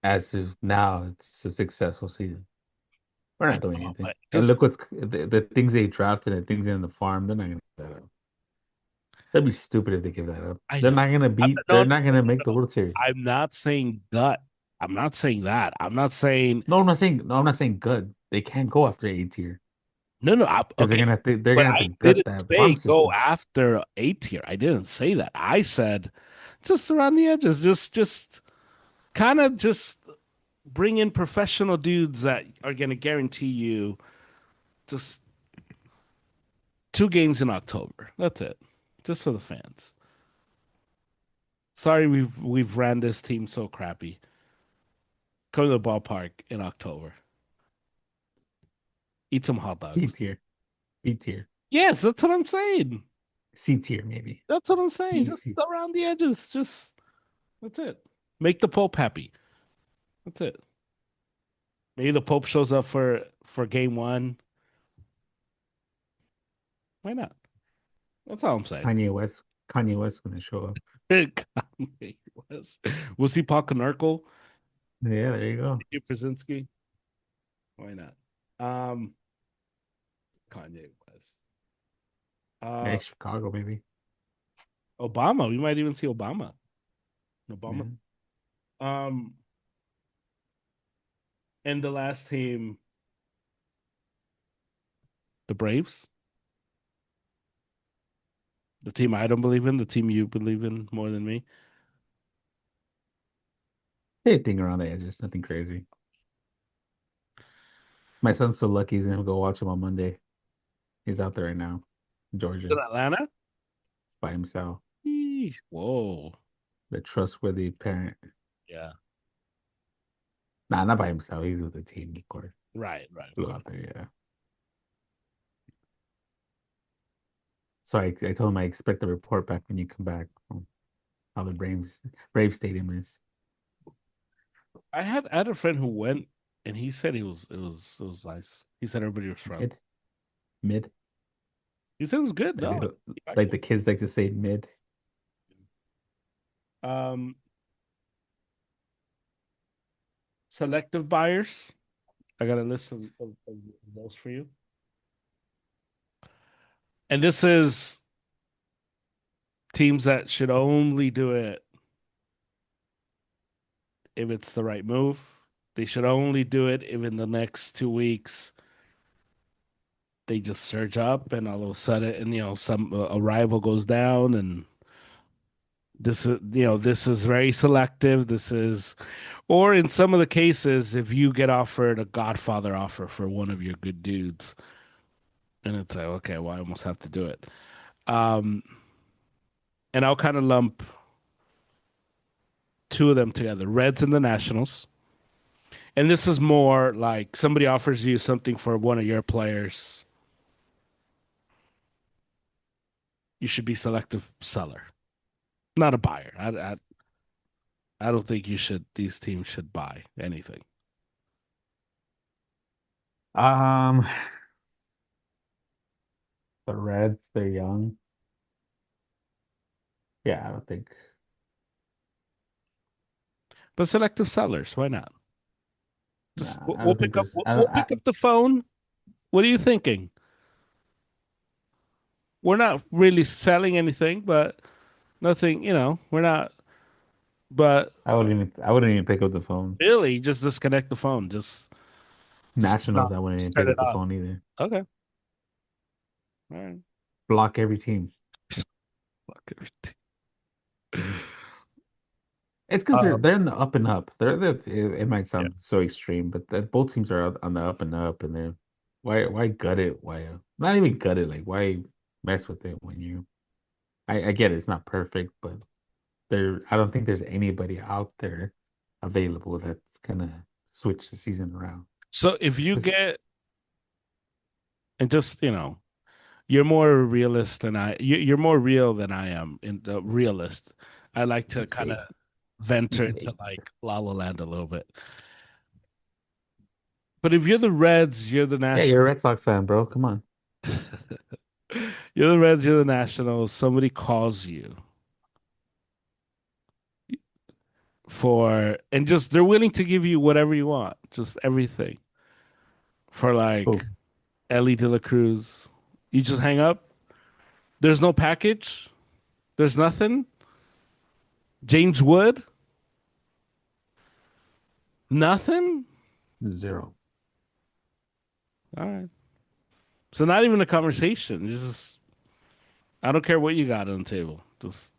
as is now, it's a successful season. We're I not doing know, anything. but And just look what's the things they drafted and things in the farm. They're not gonna give that up. That'd be stupid if they give that up. I They're know. not gonna I'm, beat. no, They're no, not no, gonna no, make the no. World Series. I'm not saying gut. I'm not saying that. I'm not saying No, I'm not saying. No, I'm not saying good. They can't go after A tier no, no. because Okay, they're but gonna have I to gut didn't that say farm go system. after A tier. I didn't say that. I said just around the edges. Just kind of just bring in professional dudes that are going to guarantee you just 2 games in October. That's it. Just for the fans. Sorry, we've ran this team so crappy. Come to the ballpark in October. Eat some hot B dogs. tier, B tier, Yes, that's what I'm saying. C tier maybe. That's what I'm saying. B Just C. around the edges. Just that's it. Make the Pope happy. That's it. Maybe the Pope shows up for game one. Why not? That's all I'm saying. Kanye West gonna show up. Kanye West. We'll see Paul Konerko. Yeah, there you go. Brzezinski. Why not? Um, Kanye West. Yeah, Uh, Chicago maybe. Obama. We might even see Obama. Obama. Yeah. Um, and the last team, the Braves. The team I don't believe in. The team you believe in more than me. Same thing around the edges, nothing crazy. My son's so lucky he's gonna go watch him on Monday. He's out there right now, In Georgia, Atlanta. by himself. Whoa. The trustworthy parent. Yeah. Nah, not by himself. He's with the team, of course. Right. Right. Of Flew course. out there, yeah. So I told him I expect a report back when you come back on how the Brave Stadium is. I had a friend who went, and he said it was nice. He said everybody was friendly. Mid, mid. He said it was good. Like, No, like the kids like to say mid. um, selective buyers. I got a list of those for you. And this is teams that should only do it if it's the right move. They should only do it if in the next 2 weeks they just surge up, and all of a sudden, and some a rival goes down, and this is very selective. This is, or in some of the cases, if you get offered a Godfather offer for one of your good dudes, and it's like, okay, well, I almost have to do it. Um, and I'll kind of lump two of them together, Reds and the Nationals. And this is more like somebody offers you something for one of your players. You should be selective seller, not a buyer. I don't think you should. These teams should buy anything. Um, the Reds, they're young. Yeah, I don't think. But selective sellers, why not? Just Nah, I don't think there's. I we'll don't. pick up the phone. What are you thinking? We're not really selling anything, but nothing. We're not. But I wouldn't even. I wouldn't even pick up the phone. really, just disconnect the phone. Just Nationals, I wouldn't even turn pick it up the off. phone either. Okay. All right. Block every team. Fuck everything. It's because they're in the up and up. It might Yeah. sound so extreme, but both teams are on the up and up, and they're why gut it? Why not even gut it? Like why mess with it when you? I get it, it's not perfect, but I don't think there's anybody out there available that's gonna switch the season around. So if you 'Cause get and just you're more realist than you're more real than I am in the realist. I like to he's kind of fake. venture He's into fake. like La La Land a little bit. But if you're the Reds, you're the Yeah, National. you're a Red Sox fan, bro. Come on. You're the Reds, you're the Nationals. Somebody calls you and just they're willing to give you whatever you want, just everything for like Cool. Ellie De La Cruz. You just hang up. There's no package. There's nothing. James Wood, nothing. Zero. All right. So not even a conversation. Just I don't care what you got on the table. Just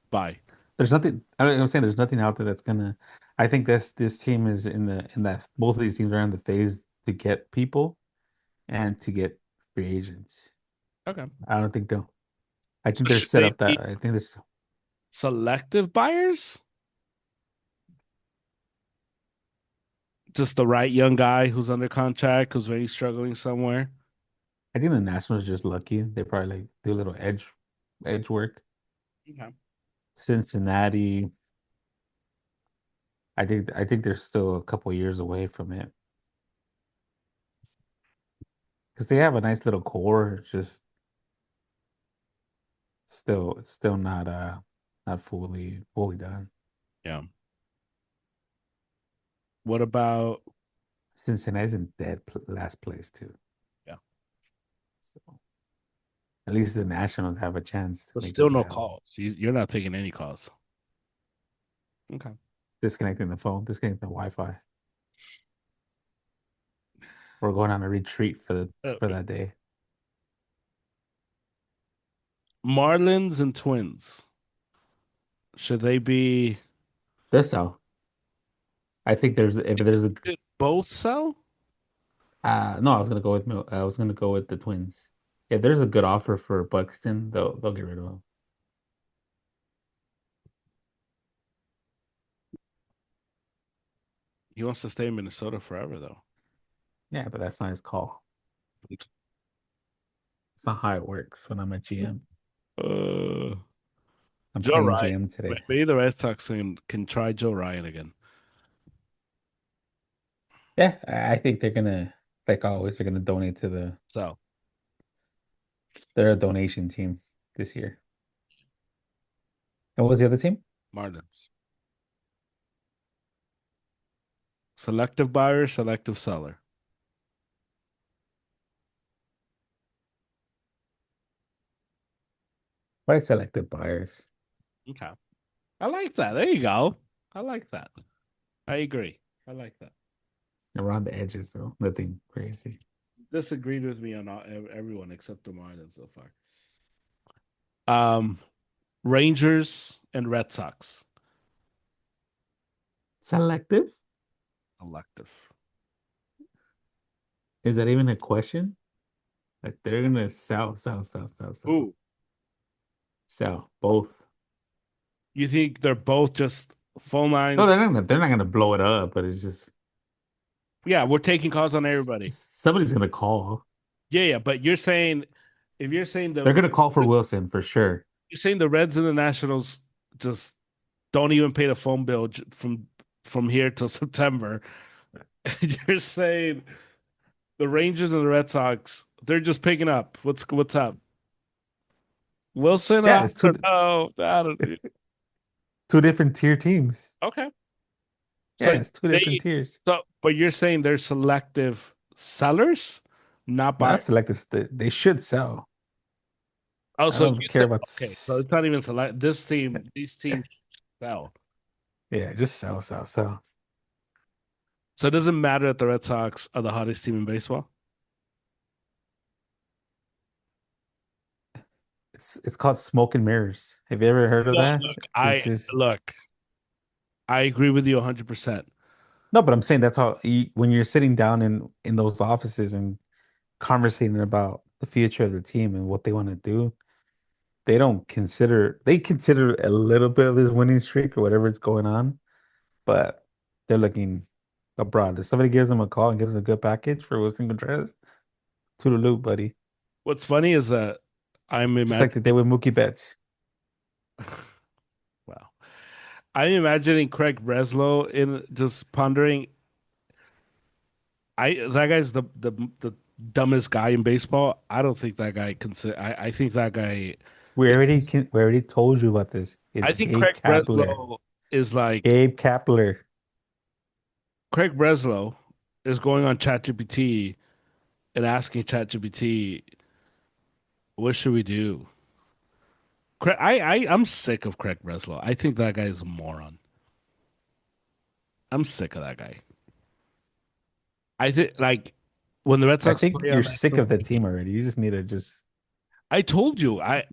buy. There's nothing. I'm saying there's nothing out there that's gonna. I think this team is in that both of these teams are in the phase to get people and to get free agents. Okay. I don't think they'll. I think So they're should set they up that. be I think this. selective buyers? Just the right young guy who's under contract, who's maybe struggling somewhere. I think the Nationals are just lucky. They probably like do a little edge work. Okay. Cincinnati. I think they're still a couple years away from it because they have a nice little core. It's just it's still not fully done. Yeah. What about Cincinnati's in last place too. yeah? So at least the Nationals have a chance to But make the still no playoffs. calls. You're not taking any calls. Okay. Disconnecting the phone, disconnecting the Wi-Fi. We're going on a retreat for Okay. that day. Marlins and Twins. Should they be? This out. I think there's if there's a Should both sell? no, I was gonna go with the Twins. If there's a good offer for Buxton, they'll get rid of him. He wants to stay in Minnesota forever, though. Yeah, but that's not his call. It's not how it works when I'm a GM. Uh, I'm Joe playing Ryan. GM today. Maybe the Red Sox can try Joe Ryan again. Yeah, I think they're gonna, like always, they're gonna donate to So they're a donation team this year. And what was the other team? Marlins. Selective buyer, selective seller. Why selected buyers Okay. I like that. There you go. I like that. I agree. I like that. around the edges, though. Nothing crazy. disagreed with me on everyone except the Marlins so far. Um, Rangers and Red Sox Selective? elective. Is that even a question? Like they're gonna sell, Ooh, sell both. you think they're both just phone No, lines? they're not gonna blow it up, but it's just Yeah, we're taking calls on everybody. somebody's gonna call. Yeah, yeah, but you're saying if They're gonna call for Wilson for sure. you're saying the Reds and the Nationals just don't even pay the phone bill from here till September. You're saying the Rangers and the Red Sox, they're just picking up. What's up? Wilson, Yeah, I it's don't know. I don't, two different tier teams. okay. So Yeah, it's two different they tiers. but you're saying they're selective sellers, not Not buyers. selective. They should sell. I Also, don't you care think about. okay, so it's not even select this team, these teams sell. Yeah, just sell. So it doesn't matter that the Red Sox are the hottest team in baseball. It's called smoke and mirrors. Have you ever heard of No, that? look, It's just I agree with you 100%. no, but I'm saying that's how when you're sitting down in those offices and conversating about the future of the team and what they want to do, they consider a little bit of this winning streak or whatever is going on, but they're looking abroad. If somebody gives them a call and gives them a good package for Wilson Contreras, to the loop, buddy. What's funny is that I'm Just like imagining, they did with Mookie Betts. wow, I'm imagining Craig Breslow in just pondering. That guy's the dumbest guy in baseball. I don't think that guy consider. I think that guy. We already told you about this. It's I think Gabe Craig Kapler. Breslow is like Gabe Kapler. Craig Breslow is going on ChatGPT and asking ChatGPT, "What should we do?" I'm sick of Craig Breslow. I think that guy is a moron. I'm sick of that guy. I think like when the Red I Sox think play you're on sick national of the TV. team already. You just need to just I told you I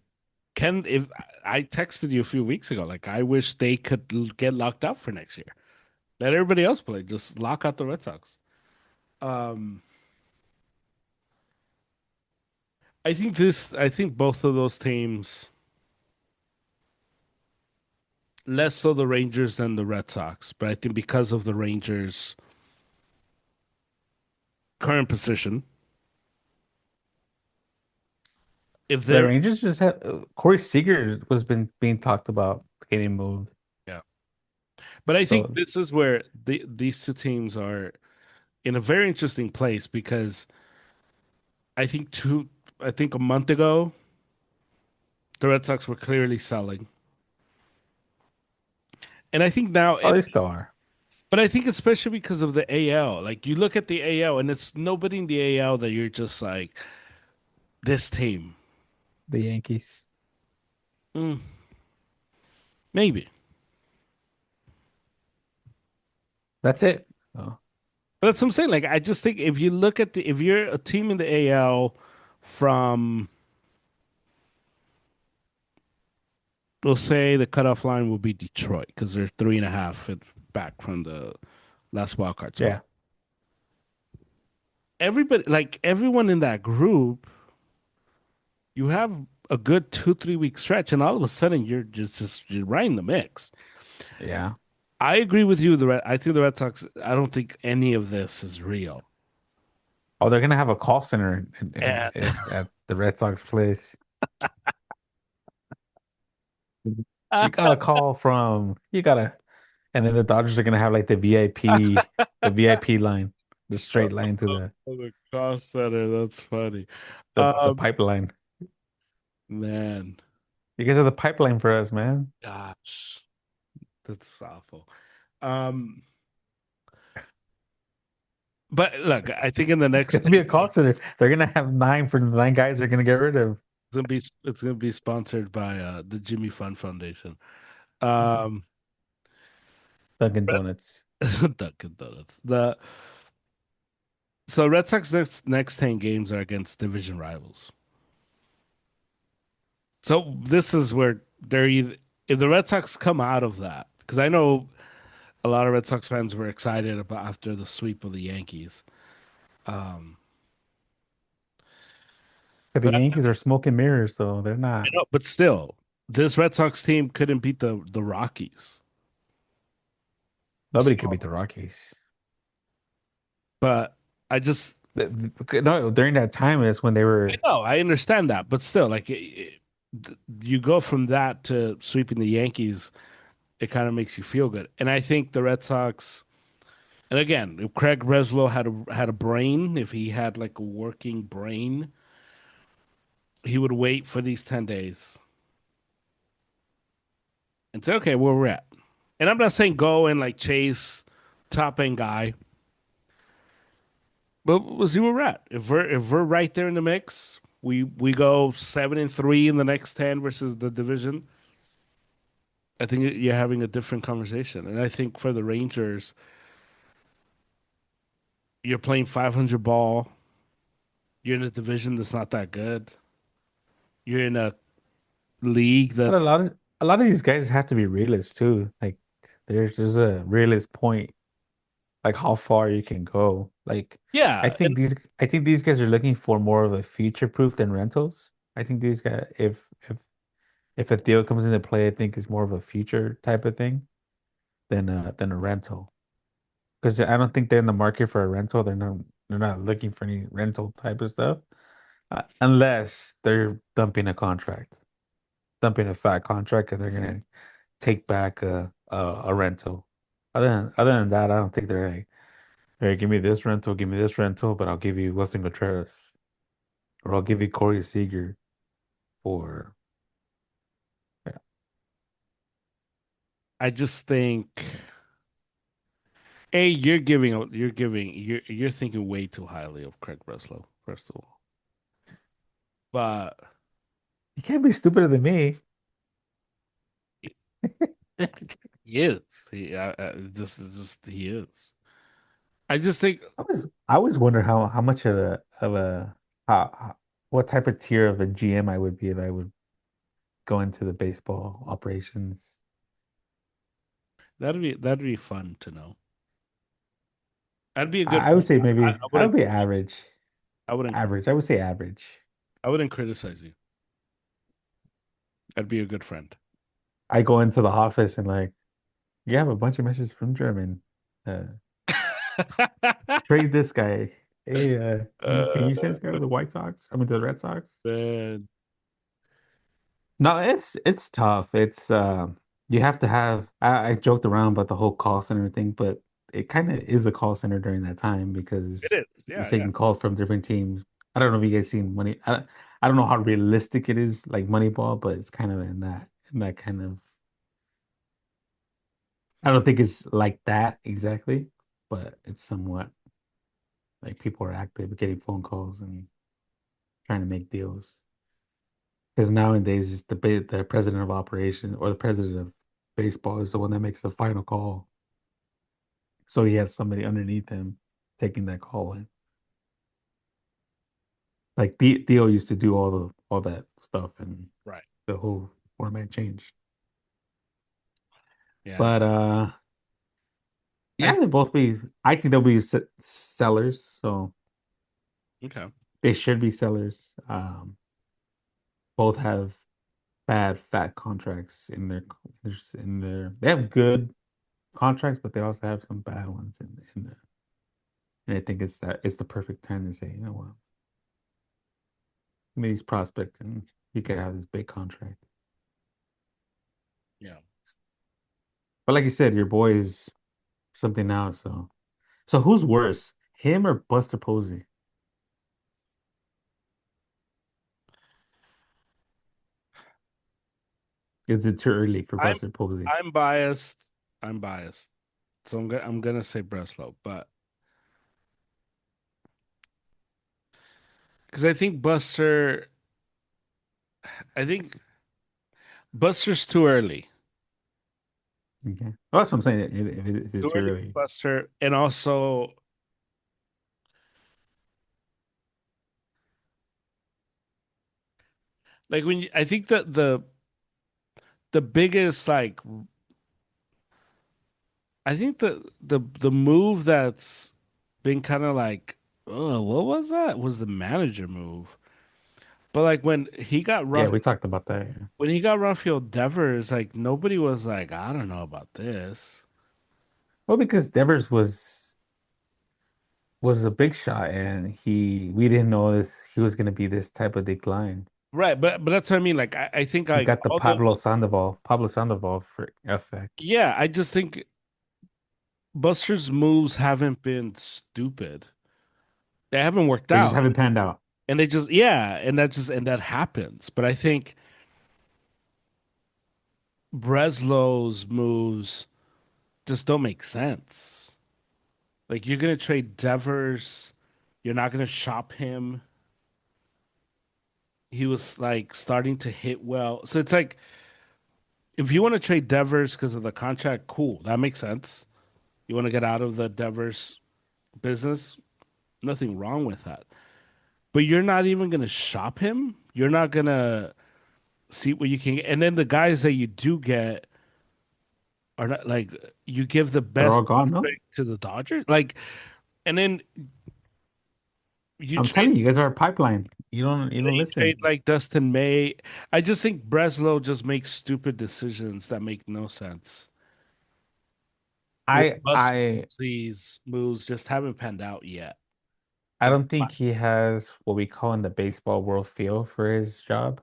can if I texted you a few weeks ago. Like I wish they could get locked up for next year. Let everybody else play. Just lock out the Red Sox. Um, I think both of those teams, less so the Rangers than the Red Sox, but I think because of the Rangers' current position, if the they're Rangers just had Corey Seager was been being talked about getting moved. yeah, but I think So this is where these two teams are in a very interesting place because I think I think a month ago the Red Sox were clearly selling, and I think now, oh, they still are but I think especially because of the AL, like you look at the AL, and it's nobody in the AL that you're just like this team. the Yankees. Mm, maybe. That's it. Oh, But that's what I'm saying. Like, I just think if you look at if you're a team in the AL from, we'll say the cutoff line will be Detroit because they're 3.5 back from the last wild card spot. yeah. Everybody, like everyone in that group, you have a good 2 3 week stretch, and all of a sudden you're right in the mix. Yeah. I agree with you. I think the Red Sox. I don't think any of this is real. Oh, they're gonna have a call center And at the Red Sox place. You got a call from you gotta, and then the Dodgers are gonna have like the VIP line, the straight line to the cost center. That's funny. the pipeline. Man, You guys are the pipeline for us, man. gosh, that's awful. Um, but look, I think in the It's next gonna be a decade, call center. They're gonna have nine for the nine guys they're gonna get rid of. it's gonna be sponsored by the Jimmy Fund Foundation. Um, Dunkin' Donuts. Dunkin' Donuts. The So Red Sox next 10 games are against division rivals. So this is where they're either, if the Red Sox come out of that, because I know a lot of Red Sox fans were excited about after the sweep of the Yankees. Um, But the but Yankees are smoke and mirrors, so they're I not. know, but still, this Red Sox team couldn't beat the Rockies. Nobody could So, beat the Rockies. but I just No, during that time is when they I were. know I understand that, but still, like you go from that to sweeping the Yankees, it kind of makes you feel good. And I think the Red Sox. And again, if Craig Breslow had a brain, if he had like a working brain, he would wait for these 10 days and say, "Okay, where we're at." And I'm not saying go and like chase top end guy, but we'll see where we're at. If we're right there in the mix, we go 7-3 in the next 10 versus the division. I think you're having a different conversation. And I think for the Rangers, you're playing 500 ball. You're in a division that's not that good. You're in a league But a that's lot of a lot of these guys have to be realists too. Like there's a realist point, like how far you can go. Like yeah, and I think these guys are looking for more of a future proof than rentals. I think these guys, if a deal comes into play, I think it's more of a future type of thing than a rental. Because I don't think they're in the market for a rental. They're not looking for any rental type of stuff, unless they're dumping a fat contract, and they're gonna take back a rental. Other than that, I don't think they're like, hey, give me this rental, but I'll give you Wilson Contreras, or I'll give you Corey Seager for yeah. I just think you're thinking way too highly of Craig Breslow, first of all. But You can't be stupider than me. he is. Just he is. I just think I always wonder how much of a what type of tier of a GM I would be if I would go into the baseball operations. that'd be fun to know. That'd be a good I would friend. say I, maybe I I would wouldn't be average. I wouldn't Average. I would say average. I wouldn't criticize you. I'd be a good friend. I go into the office and like, you have a bunch of messages from German. Uh, trade this guy. Hey, can you send this guy to the White Sox? I mean, to the Red Sox? Man, No, it's tough. It's you have to have. I joked around about the whole call center thing, but it kind of is a call center during that time it because is. you're Yeah, yeah. taking calls from different teams. I don't know if you guys seen Money. I don't know how realistic it is, like Moneyball, but it's kind of in that kind of. I don't think it's like that exactly, but it's somewhat like people are active, getting phone calls and trying to make deals. Because nowadays, it's the president of operations or the president of baseball is the one that makes the final call. So he has somebody underneath him taking that call in. Like Theo used to do all that stuff, and Right. the whole format changed. Yeah. But I yeah, they both be. I think they'll be sellers, so okay. they should be sellers. Both have bad fat contracts in their. They have good contracts, but they also have some bad ones in the. And I think it's the perfect time to say, you know what, give me these prospects, and you could have this big contract. Yeah. But like you said, your boy is something now. So who's worse, him or Buster Posey? Is it too early for I'm Buster Posey? I'm biased. I'm biased. So I'm gonna say Breslow, but because I think Buster's too early. Okay. Well, that's what I'm saying. Is it Too too early for early? Buster, and also Like when I think that the biggest like I think the move that's been kind of like, oh, what was that? Was the manager move. But like Yeah, we talked about that. Yeah. When he got Rafael Devers, like nobody was like, I don't know about this. Well, because Devers was a big shot, and we didn't know this he was going to be this type of decline. Right, but that's what I mean. Like I think He like got the all the Pablo Sandoval for effect. yeah, I just think Buster's moves haven't been stupid. They haven't worked They just out. haven't panned out. And they just yeah, and that happens. But I think Breslow's moves just don't make sense. Like you're gonna trade Devers, you're not gonna shop him. He was like starting to hit well. So it's like if you want to trade Devers because of the contract, cool. That makes sense. You want to get out of the Devers business, nothing wrong with that. But you're not even gonna shop him. You're not gonna see what you can get. And then the guys that you do get are not like you give the They're best all gone, no? prospect to the Dodgers. Like, and then you I'm trade telling you, you guys are a pipeline. You don't you trade listen. like Dustin May. I just think Breslow just makes stupid decisions that make no sense. Where I Busby's moves just haven't panned out yet. I But don't think he has what we call in the baseball world feel for his job.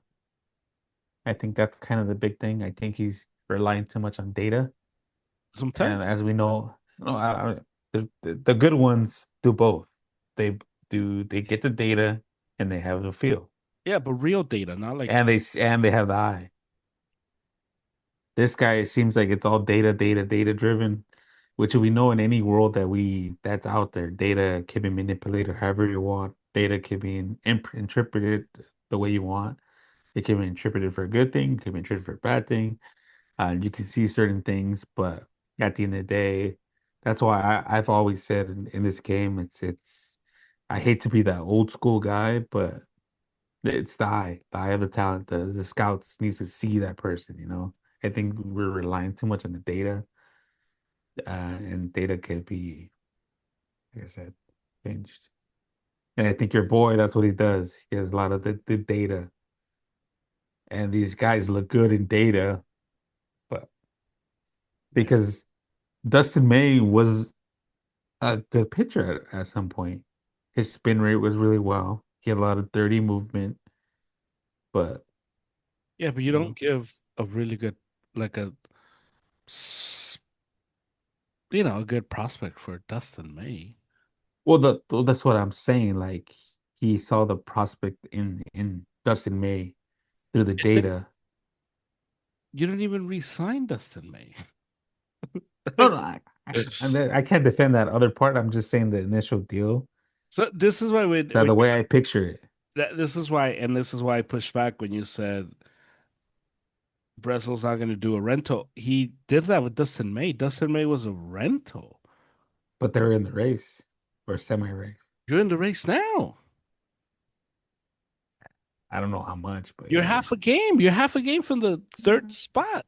I think that's kind of the big thing. I think he's relying too much on data. sometimes, And as we know, the good ones do both. They they get the data and they have the feel. yeah, but real data, not like And they have the eye. This guy, it seems like it's all data driven, which we know in any world that's out there, data can be manipulated however you want. Data can be interpreted the way you want. It can be interpreted for a good thing, it can be interpreted for a bad thing. You can see certain things, but at the end of the day, that's why I've always said in this game, it's I hate to be that old school guy, but it's the eye of the talent. The scouts needs to see that person, you know. I think we're relying too much on the data, and data could be, like I said, changed. And I think your boy, that's what he does. He has a lot of the data, and these guys look good in data, but yeah, because Dustin May was a good pitcher at some point. His spin rate was really well. He had a lot of dirty movement, but yeah, but you you don't know, give a really good like a s- a good prospect for Dustin May. that's what I'm saying. Like he saw the prospect in Dustin May through the And then data. you don't even re-sign Dustin May. No, no, I can't defend that other part. I'm just saying the initial deal. So this is why That the way I picture it. this is why and this is why I pushed back when you said Bressel's not going to do a rental. He did that with Dustin May. Dustin May was a rental. But they're in the race or semi-race. You're in the race now. I don't know how much, but You're yeah, half a game. You're half a game from the third spot.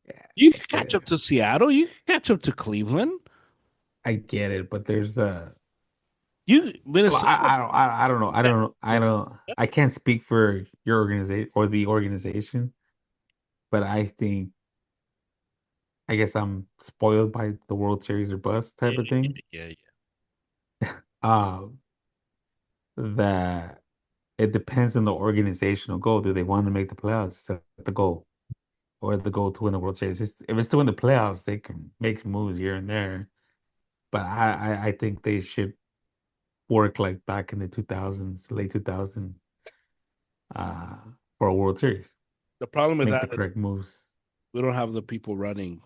yeah, You can catch yeah. up to Seattle. You can catch up to Cleveland. I get it, but there's a You well, Minnesota. I don't know. I can't speak for your organization or the organization, but I think I guess I'm spoiled by the World Series or bust Yeah, type of thing. yeah, yeah. Uh, that it depends on the organizational goal. Do they want to make the playoffs? Is that the goal? Or the goal to win the World Series? If it's to win the playoffs, they can make moves here and there. But I think they should work like back in the 2000s, late 2000s, uh, for a World Series. The problem with Make the that is correct moves. we don't have the people running.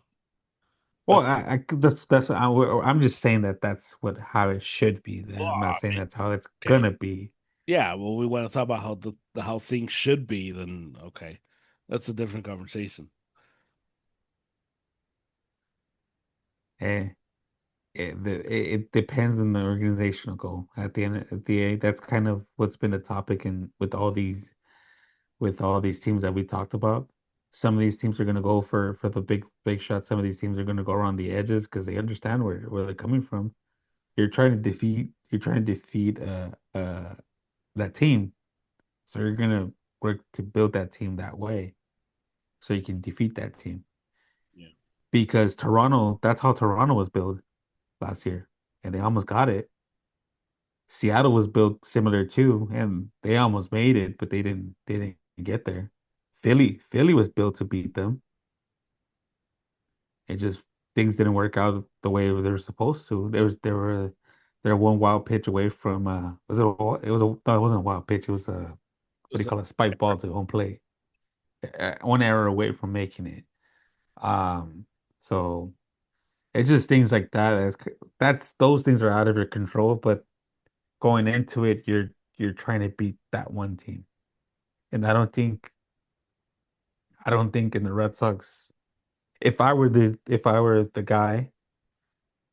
Well, I'm just saying that that's what how it should be. Well, I'm not I saying mean, that's how it's okay. gonna be. Yeah, well, we want to talk about how how things should be, then okay. That's a different conversation. And it depends on the organizational goal. At the end, that's kind of what's been the topic and with all these. with all these teams that we talked about. Some of these teams are going to go for the big shots. Some of these teams are going to go around the edges because they understand where they're coming from. You're trying to defeat that team. So you're going to work to build that team that way so you can defeat that team. Yeah. Because Toronto, that's how Toronto was built last year, and they almost got it. Seattle was built similar too, and they almost made it, but they didn't get there. Philly was built to beat them. It just things didn't work out the way they were supposed to. They're one wild pitch away from was it it was a no, it wasn't a wild pitch. It was a what do you Was it? call it, a spike ball to home plate. One error away from making it. Um, so it's just things like that. That's those things are out of your control, but going into it, you're trying to beat that one team. And I don't think in the Red Sox, if I were the guy,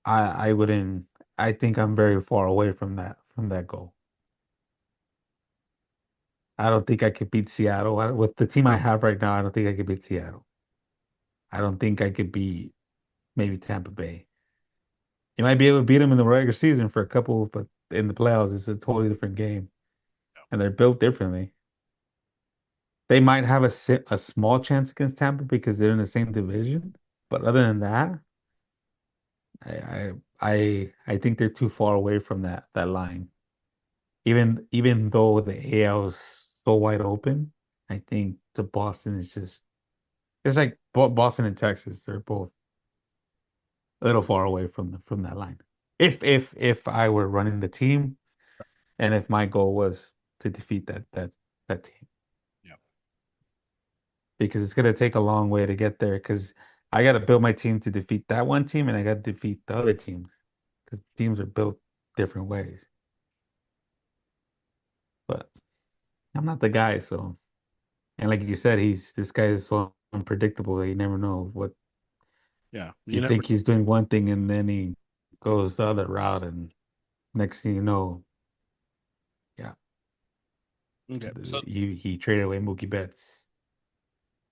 I wouldn't. I think I'm very far away from that goal. I don't think I could beat Seattle. With the team I have right now, I don't think I could beat Seattle. I don't think I could beat maybe Tampa Bay. You might be able to beat them in the regular season for a couple, but in the playoffs, it's a totally different game, and they're built differently. They might have a small chance against Tampa because they're in the same division, but other than that, I think they're too far away from that line. Even though the AL is so wide open, I think the Boston is just it's like Boston and Texas. They're both a little far away from that line. If I were running the team and if my goal was to defeat that team, Yeah. because it's gonna take a long way to get there. Because I got to build my team to defeat that one team, and I got to defeat the other teams because teams are built different ways. But I'm not the guy, so and like you said, this guy is so unpredictable that you never know what Yeah. you You never. think he's doing one thing and then he goes the other route, and next thing you know, yeah, Okay. So, he traded away Mookie Betts.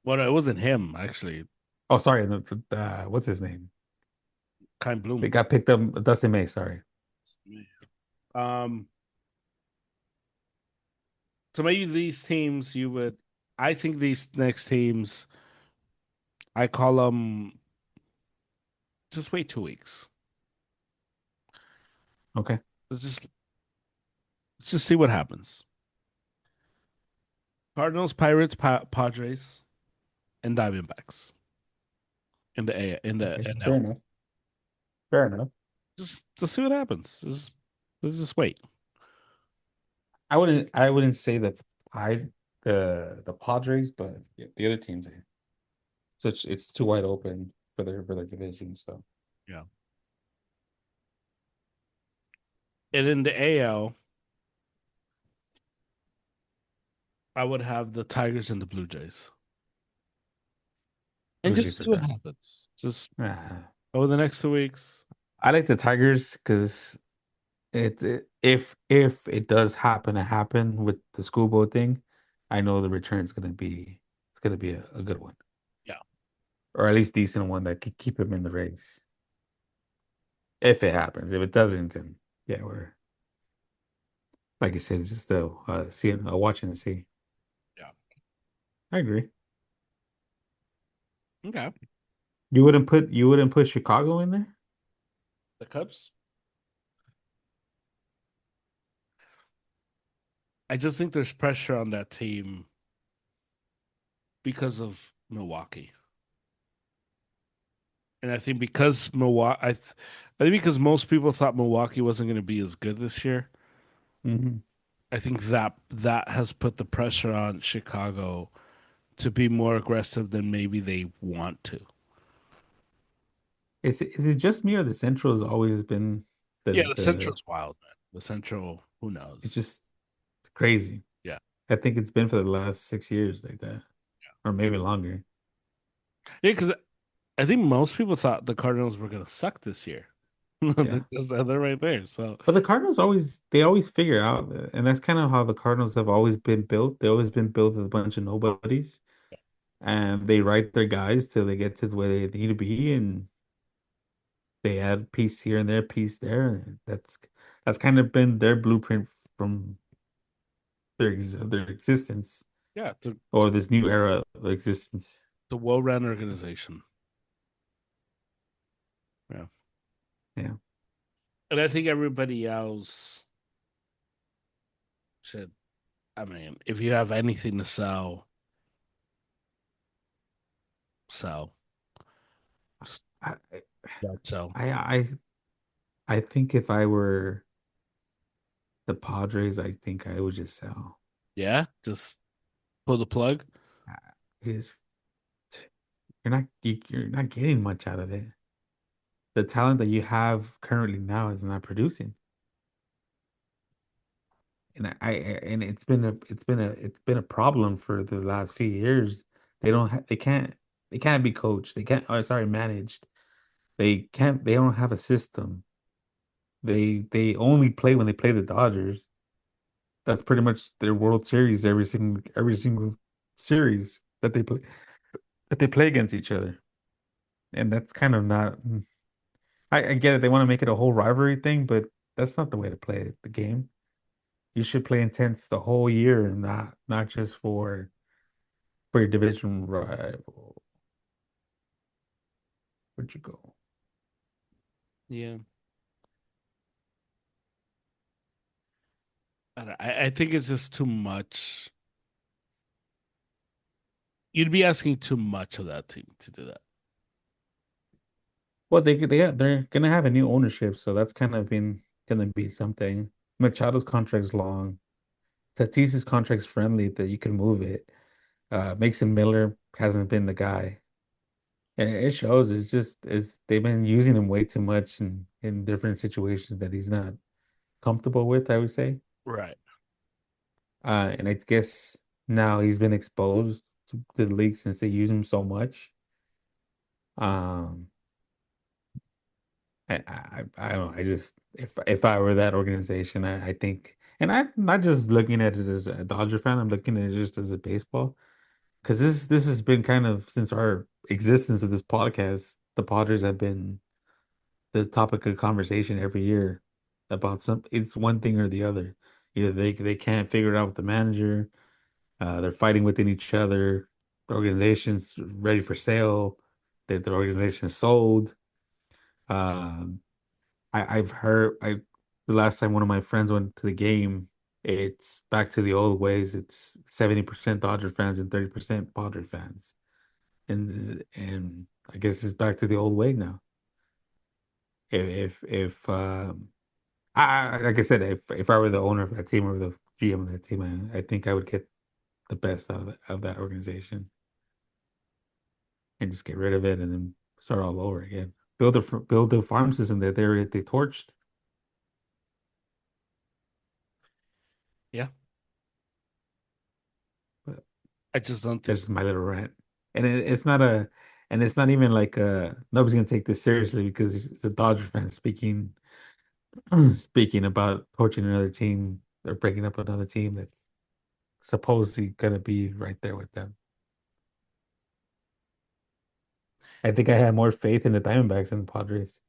well, it wasn't him actually. Oh, sorry, what's his name? Kind They Bloom. got picked up. Dustin May, sorry. Um. So maybe these teams you would. I think these next teams. I call them. Just wait 2 weeks. Okay, Let's just let's just see what happens. Cardinals, Pirates, Padres, and Diamondbacks in the in the okay, fair NL. enough. Fair enough. Just see what happens. Let's just wait. I wouldn't say that the Padres, but yeah, the other teams are such it's too wide open for their division. So Yeah. And in the AL, I would have the Tigers and the Blue Jays. And Blue just Jays are see what done. happens. Just Ah. over the next 2 weeks. I like the Tigers because if it does happen to happen with the schoolboy thing, I know the return's gonna be a good one, Yeah. or at least decent one that could keep him in the race. If it happens, if it doesn't, then yeah, we're like you said, it's just a watch and see. Yeah. I agree. Okay. You wouldn't put Chicago in there? The Cubs. I just think there's pressure on that team because of Milwaukee. And I think because I think because most people thought Milwaukee wasn't going to be as good this year. Hmm. I think that has put the pressure on Chicago to be more aggressive than maybe they want to. Is it just me or the Central has always been Yeah, the the the Central's wild, man. The Central, who it's knows? just crazy. Yeah, I think it's been for the last 6 years like that, or maybe longer. yeah, because I think most people thought the Cardinals were going to suck this year. Yeah. They're right there. So But the Cardinals always figure out, and that's kind of how the Cardinals have always been built. They've always been built with a bunch of nobodies, and they write their guys till they get to where they need to be, and they add piece here and there, piece there. And that's kind of been their blueprint from their existence yeah, or this new era of existence. the well-run organization. Yeah, Yeah. and I think everybody else should. I mean, if you have anything to sell, sell. Just I don't sell. I I I think if I were the Padres, I think I would just sell. Yeah, just pull the plug. Uh, Because you're not getting much out of it. The talent that you have currently now is not producing. And and it's been a problem for the last few years. They can't be coached. They can't oh sorry, managed. They don't have a system. They only play when they play the Dodgers. That's pretty much their World Series every single series that they play against each other. And that's kind of not I get it. They want to make it a whole rivalry thing, but that's not the way to play the game. You should play intense the whole year and not just for your division rival. Where'd you go? Yeah, I think it's just too much. You'd be asking too much of that team to do that. Well, they're gonna have a new ownership, so that's kind of been gonna be something. Machado's contract's long. Tatis's contract's friendly that you can move it. Mason Miller hasn't been the guy. And it shows. It's they've been using him way too much in different situations that he's not comfortable with, I would say. Right. And I guess now he's been exposed to the league since they use him so much. Um, I don't know. I just if I were that organization, I think, and I'm not just looking at it as a Dodger fan. I'm looking at it just as a baseball because this has been kind of since our existence of this podcast. The Padres have been the topic of conversation every year about it's one thing or the other. Either they can't figure it out with the manager, they're fighting within each other, the organization's ready for sale, that the organization is sold. Um, I've heard the last time one of my friends went to the game, it's back to the old ways. It's 70% Dodger fans and 30% Padre fans. And I guess it's back to the old way now. If like I said, if I were the owner of that team or the GM of that team, I think I would get the best out of that organization and just get rid of it and then start all over again. Build the farm system that they torched. Yeah. But I just don't that's think. just my little rant. And it's not even like nobody's gonna take this seriously because it's a Dodger fan speaking speaking about torching another team or breaking up another team that's supposedly gonna be right there with them. I think I have more faith in the Diamondbacks than the Padres.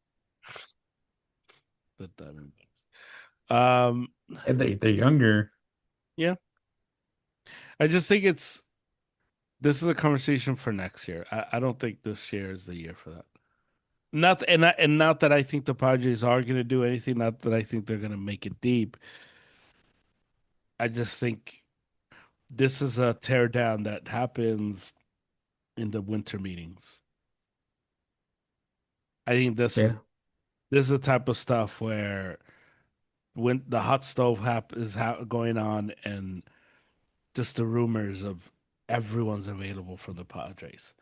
The Diamondbacks. And they're younger. Yeah. I just think this is a conversation for next year. I don't think this year is the year for that. Not that I think the Padres are going to do anything. Not that I think they're going to make it deep. I just think this is a tear down that happens in the winter meetings. I think Yeah. this is the type of stuff where when the hot stove going on and just the rumors of everyone's available for the Padres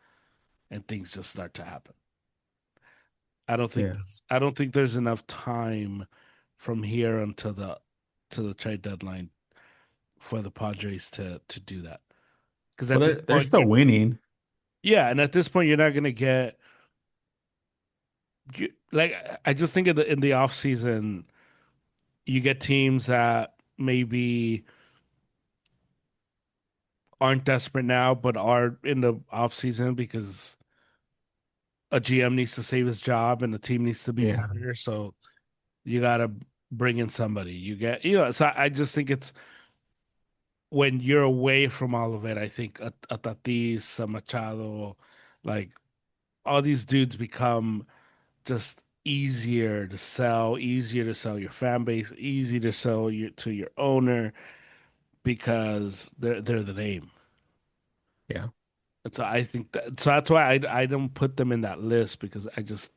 and things just start to happen. Yeah. I don't think there's enough time from here until the trade deadline for the Padres to do that. Because Well, at this they're point, still winning. yeah, and at this point, you're not going to get like I just think in the off season, you get teams that maybe aren't desperate now, but are in the off season because a GM needs to save his job and the team needs to be Yeah. better. So you got to bring in somebody. You get, so I just think it's when you're away from all of it. I think a Tatis, a Machado, like all these dudes become just easier to sell your fan base, easy to sell to your owner because they're the name. Yeah. And so I think so that's why I don't put them in that list because I just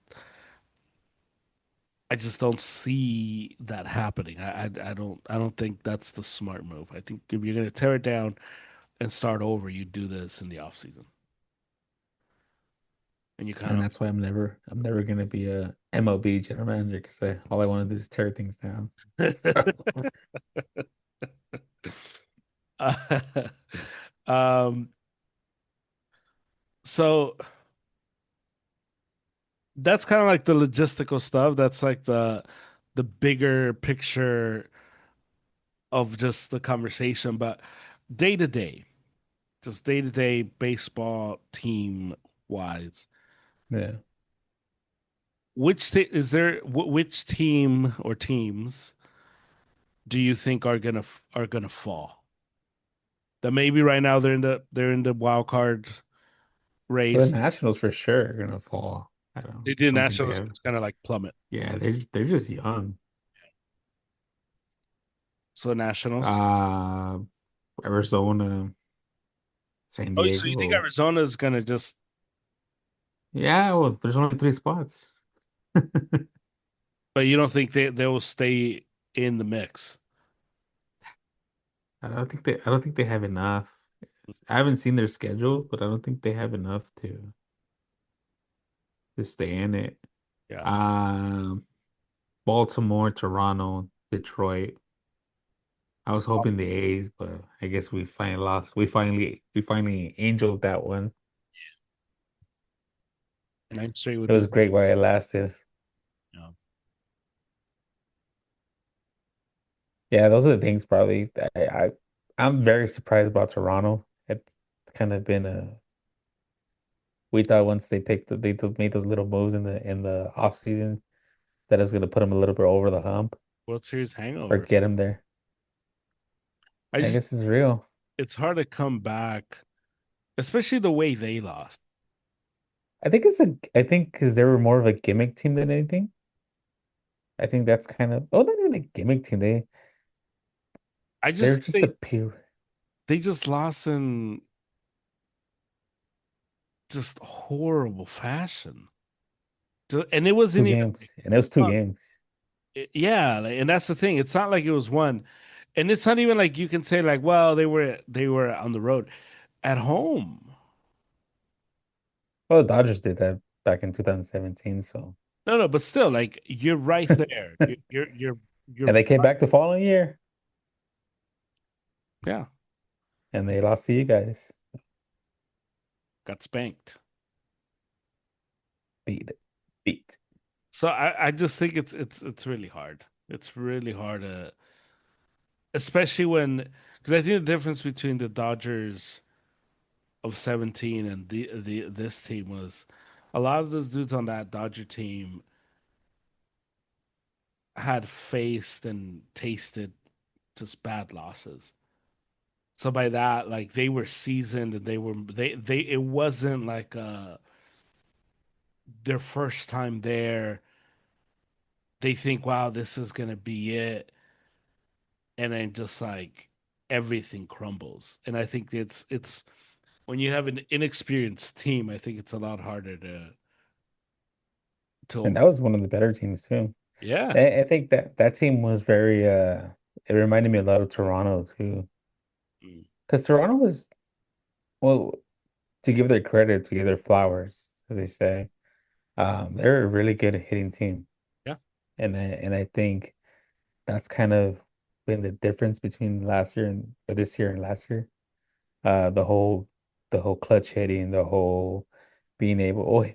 don't see that happening. I don't think that's the smart move. I think if you're gonna tear it down and start over, you do this in the off season. And you kind And of that's why I'm never gonna be a MLB general manager because all I want to do is tear things down. um so that's kind of like the logistical stuff. That's like the bigger picture of just the conversation, but day to day, just day to day baseball team wise, Yeah. is there which team or teams do you think are gonna fall? That maybe right now they're in the wild card Well, the race. Nationals for sure are gonna fall. They did I don't think they Nationals have. kind of like plummet. Yeah, they're just young. So the Nationals. Uh, Arizona, San Oh, so you think Diego. Arizona is gonna just, Yeah, well, there's only three spots. but you don't think they will stay in the mix? I don't think they have enough. I haven't seen their schedule, but I don't think they have enough to stay in it. Yeah. Um, Baltimore, Toronto, Detroit. I was hoping the A's, but I guess we finally lost. We finally angeled that one. Nine straight It with the was great while it lasted. yeah. Yeah, those are the things probably. I'm very surprised about Toronto. It's kind of been a we thought once made those little moves in the off season that is going to put them a little bit over the hump World Series or hangover. get them there. I I just guess it's real. it's hard to come back, especially the way they lost. I think because they were more of a gimmick team than anything. I think that's kind of not even a gimmick team. I They're just just a think pure they just lost in just horrible fashion. And it two wasn't even games, like, and it was two games. yeah, like, and that's the thing. It's not like it was one, and it's not even like you can say like, well, they were on the road at home. Well, the Dodgers did that back in 2017, so No, no, but still, like you're right there. You're and they came back the following year yeah, and they lost to you guys. got spanked. Beat, beat. So I just think it's really hard. It's really hard to, especially when because I think the difference between the Dodgers of 17 and the this team was a lot of those dudes on that Dodger team had faced and tasted just bad losses. So by that, like they were seasoned and they it wasn't like their first time there. They think, wow, this is gonna be it, and then just like everything crumbles. And I think it's when you have an inexperienced team, I think it's a lot harder And to that was one of the better teams too. yeah. I think that team was very it reminded me a lot of Toronto too. Mm. Because Toronto was well, to give their credit, to give their flowers, as they say, they're a really good hitting team. Yeah. And I think that's kind of been the difference between last year and or this year and last year. Uh the whole the whole clutch hitting, the whole being able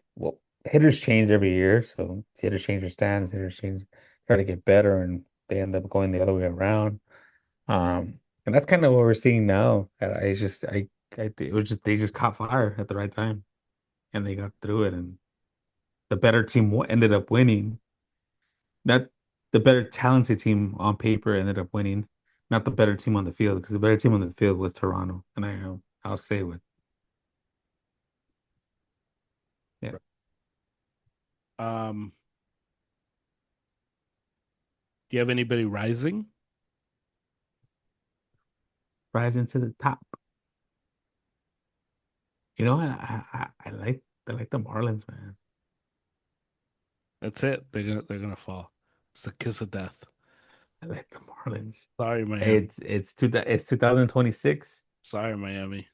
hitters change every year, so hitters change their stance, hitters change, try to get better, and they end up going the other way around. And that's kind of what we're seeing now. It's just it was just they just caught fire at the right time, and they got through it, and the better team ended up winning. Not the better talented team on paper ended up winning, not the better team on the field, because the better team on the field was Toronto, and I'll say with yeah, Um, do you have anybody rising? rising to the top. You know, I like the Marlins, man. That's it. They're gonna fall. It's the kiss of death. I like the Marlins. Sorry, Miami. It's 2026, Sorry, Miami.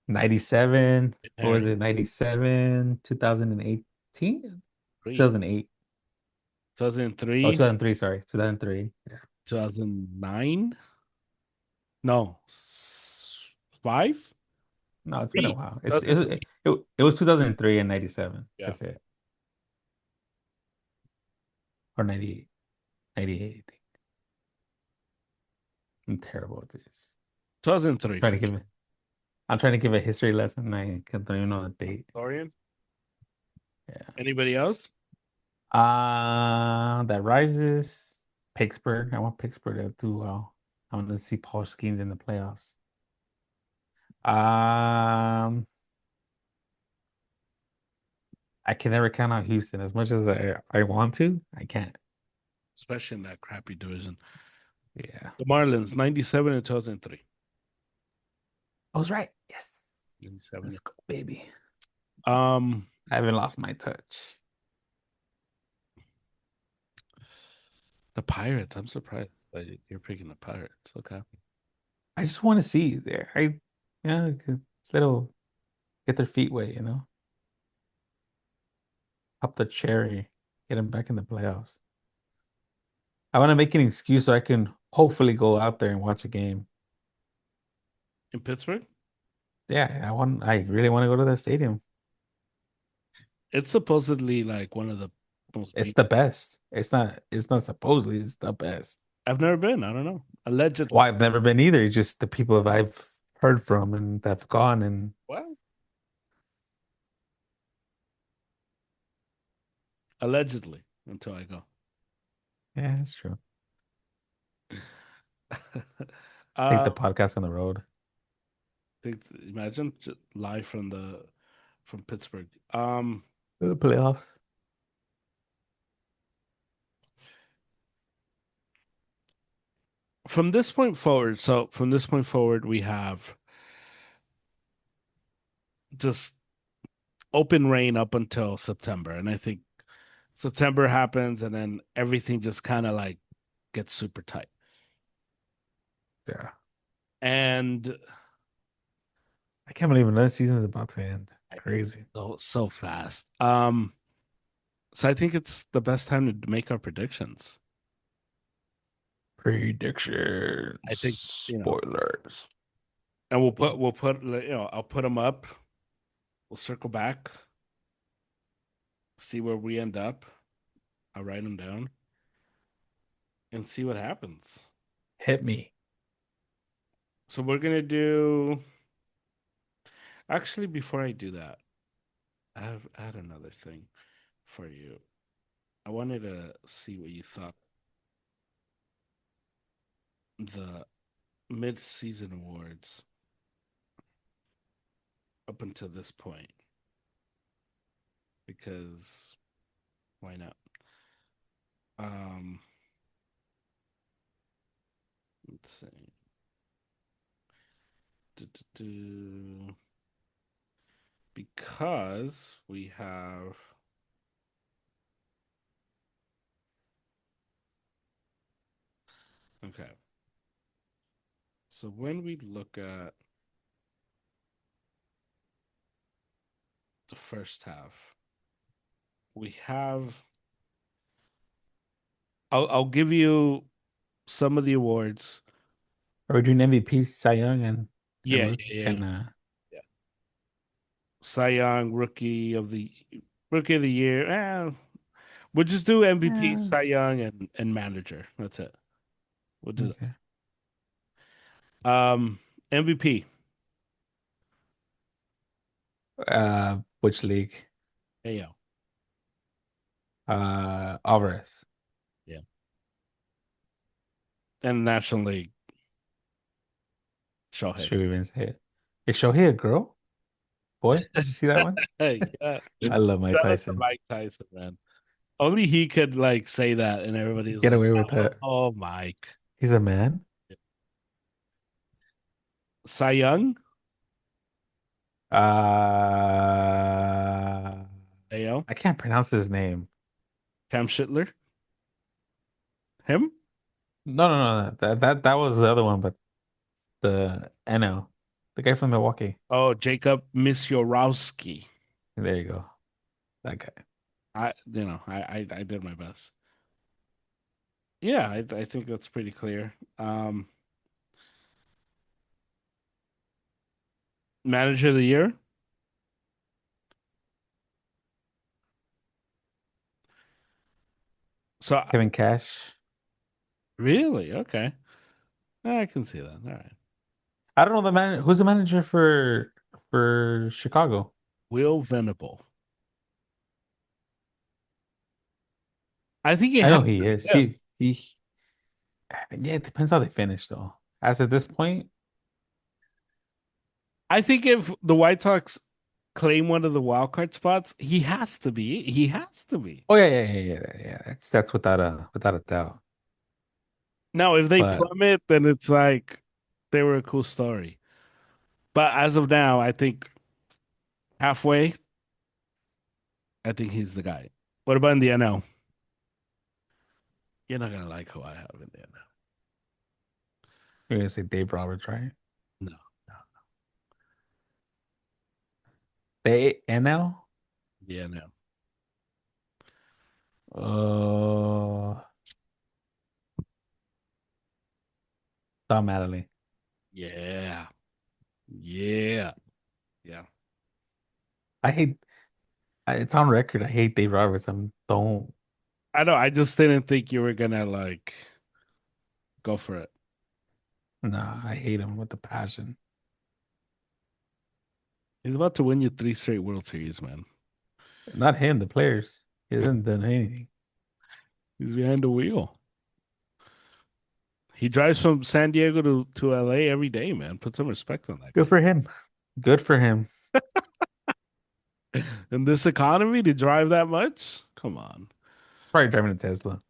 97. What was Harry. it? 97, 2018, Three. 2008. Oh, 2003. 2003, sorry. 2003. Yeah. 2009. No. Five. No, it's been a Three. while. 2003. It was 2003 and 97. Yeah. That's it. Or 98. 98, I think. I'm terrible at this. 2003 Trying to for give sure. it. I'm trying to give a history lesson. Don't even know the date. Historian. Yeah. Anybody else? That rises. Pittsburgh. I want Pittsburgh to do well. I want to see Paul Skeens in the playoffs. Um, I can never count out Houston as much as I want to. I can't. Especially in that crappy division. Yeah. The Marlins, 97 and 2003. I was right. Yes. 97. Let's go, baby. Um, I haven't lost my touch. the Pirates. I'm surprised that you're picking the Pirates. Okay. I just want to see there. Yeah, little get their feet wet, Pop the cherry, get them back in the playoffs. I want to make an excuse so I can hopefully go out there and watch a game. In Pittsburgh? Yeah, I really want to go to that stadium. It's supposedly like one of the most It's beautiful. the best. It's not supposedly, it's the best. I've never been. I don't know. Allegedly. Well, I've never been either. It's just the people that I've heard from and that have gone and Well, allegedly until I go. yeah, it's true. Take uh, the podcast on the road. imagine live from Pittsburgh. The playoffs. From this point forward, so from this point forward, we have just open reign up until September, and I think September happens, and then everything just kind of like gets super tight, Yeah. and I can't believe another season is about to end. Crazy. so fast. So I think it's the best time to make our predictions. Predictions. I think Spoilers. and we'll put I'll put them up. We'll circle back, see where we end up. I'll write them down and see what happens. Hit me. So we're gonna do. Actually, before I do that, I had another thing for you. I wanted to see what you thought the mid-season awards up until this point because why not? Um, let's see. Do. Because we have okay. So when we look at the first half, we have I'll give you some of the awards. Are we doing MVP, Cy Young, and Yeah, Rook yeah, yeah, and yeah. Cy Young, Rookie of the Rookie of the year. We'll just do MVP, Yeah. Cy Young, and manager. That's it. We'll do Okay. that. MVP. Which league? AL. Alvarez. Yeah. And National League. Shohei. Should we even say it? Is Shohei a girl? Boy, did you see that one? Hey, yeah. I love Mike Shout out to Tyson. Mike Tyson, man. Only he could like say that, and everybody's Get like, away with it. "Oh, Mike." He's a man. Cy Young, Uh, AL, I can't pronounce his name. Cam Shitler, him. No. That was the other one, but the NL, the guy from Milwaukee. Oh, Jacob Misiorowski. There you go. That guy. I did my best. Yeah, I think that's pretty clear. Manager of the year. So Kevin Cash. really, okay, I can see that. All right, I don't know the man. Who's the manager for Chicago? Will Venable. I think it I has know he to be is. him. He yeah, it depends how they finish though. As at this point, I think if the White Sox claim one of the wild card spots, he has to be. He has to be. oh yeah. That's without a doubt. Now, if they But plummet, then it's like they were a cool story. But as of now, I think halfway, I think he's the guy. What about in the NL? You're not gonna like who I have in the NL. you're gonna say Dave Roberts, right? No, no, The NL? the NL. Uh, Tom Mattingly. Yeah, yeah, yeah. I hate. It's on record. I hate Dave Roberts. Don't. I know. I just didn't think you were gonna like go for it. Nah, I hate him with a passion. He's about to win you three straight World Series, man. Not him. The players. He hasn't done anything. He's behind the wheel. He drives from San Diego to LA every day, man. Put some respect on that Good for him. Good for him. guy. In this economy, to drive that much? Come on. Probably driving a Tesla.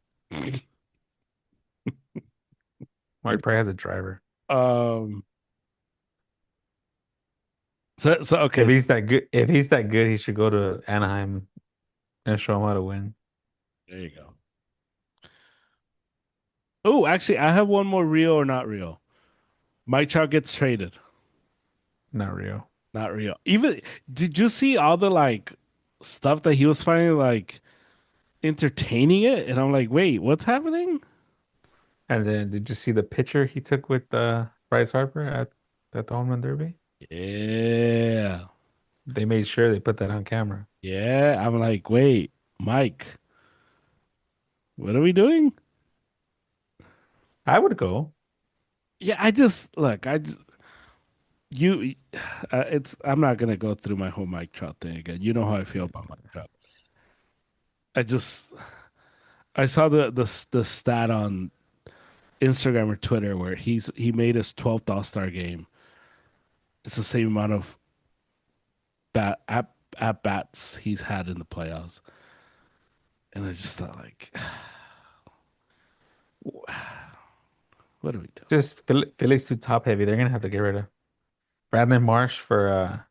Mark probably has a driver. Um. So If okay. he's that good, he should go to Anaheim and show him how to win. There you go. Oh, actually, I have one more real or not real. Mike Trout gets traded. Not real. Not real. Even did you see all the like stuff that he was finding like entertaining it? And I'm like, wait, what's happening? And then did you see the picture he took with Bryce Harper at the home run derby? Yeah. They made sure they put that on camera. Yeah. I'm like, wait, Mike, what are we doing? I would go. Yeah, I just look, I just you it's I'm not gonna go through my whole Mike Trout thing again. You know how I feel about Mike Trout. I just I saw the stat on Instagram or Twitter where he made his 12th All-Star game. It's the same amount of bat at bats he's had in the playoffs. And I just thought like what do we do? Just Philly's too top heavy. They're gonna have to get rid of Brandon Marsh for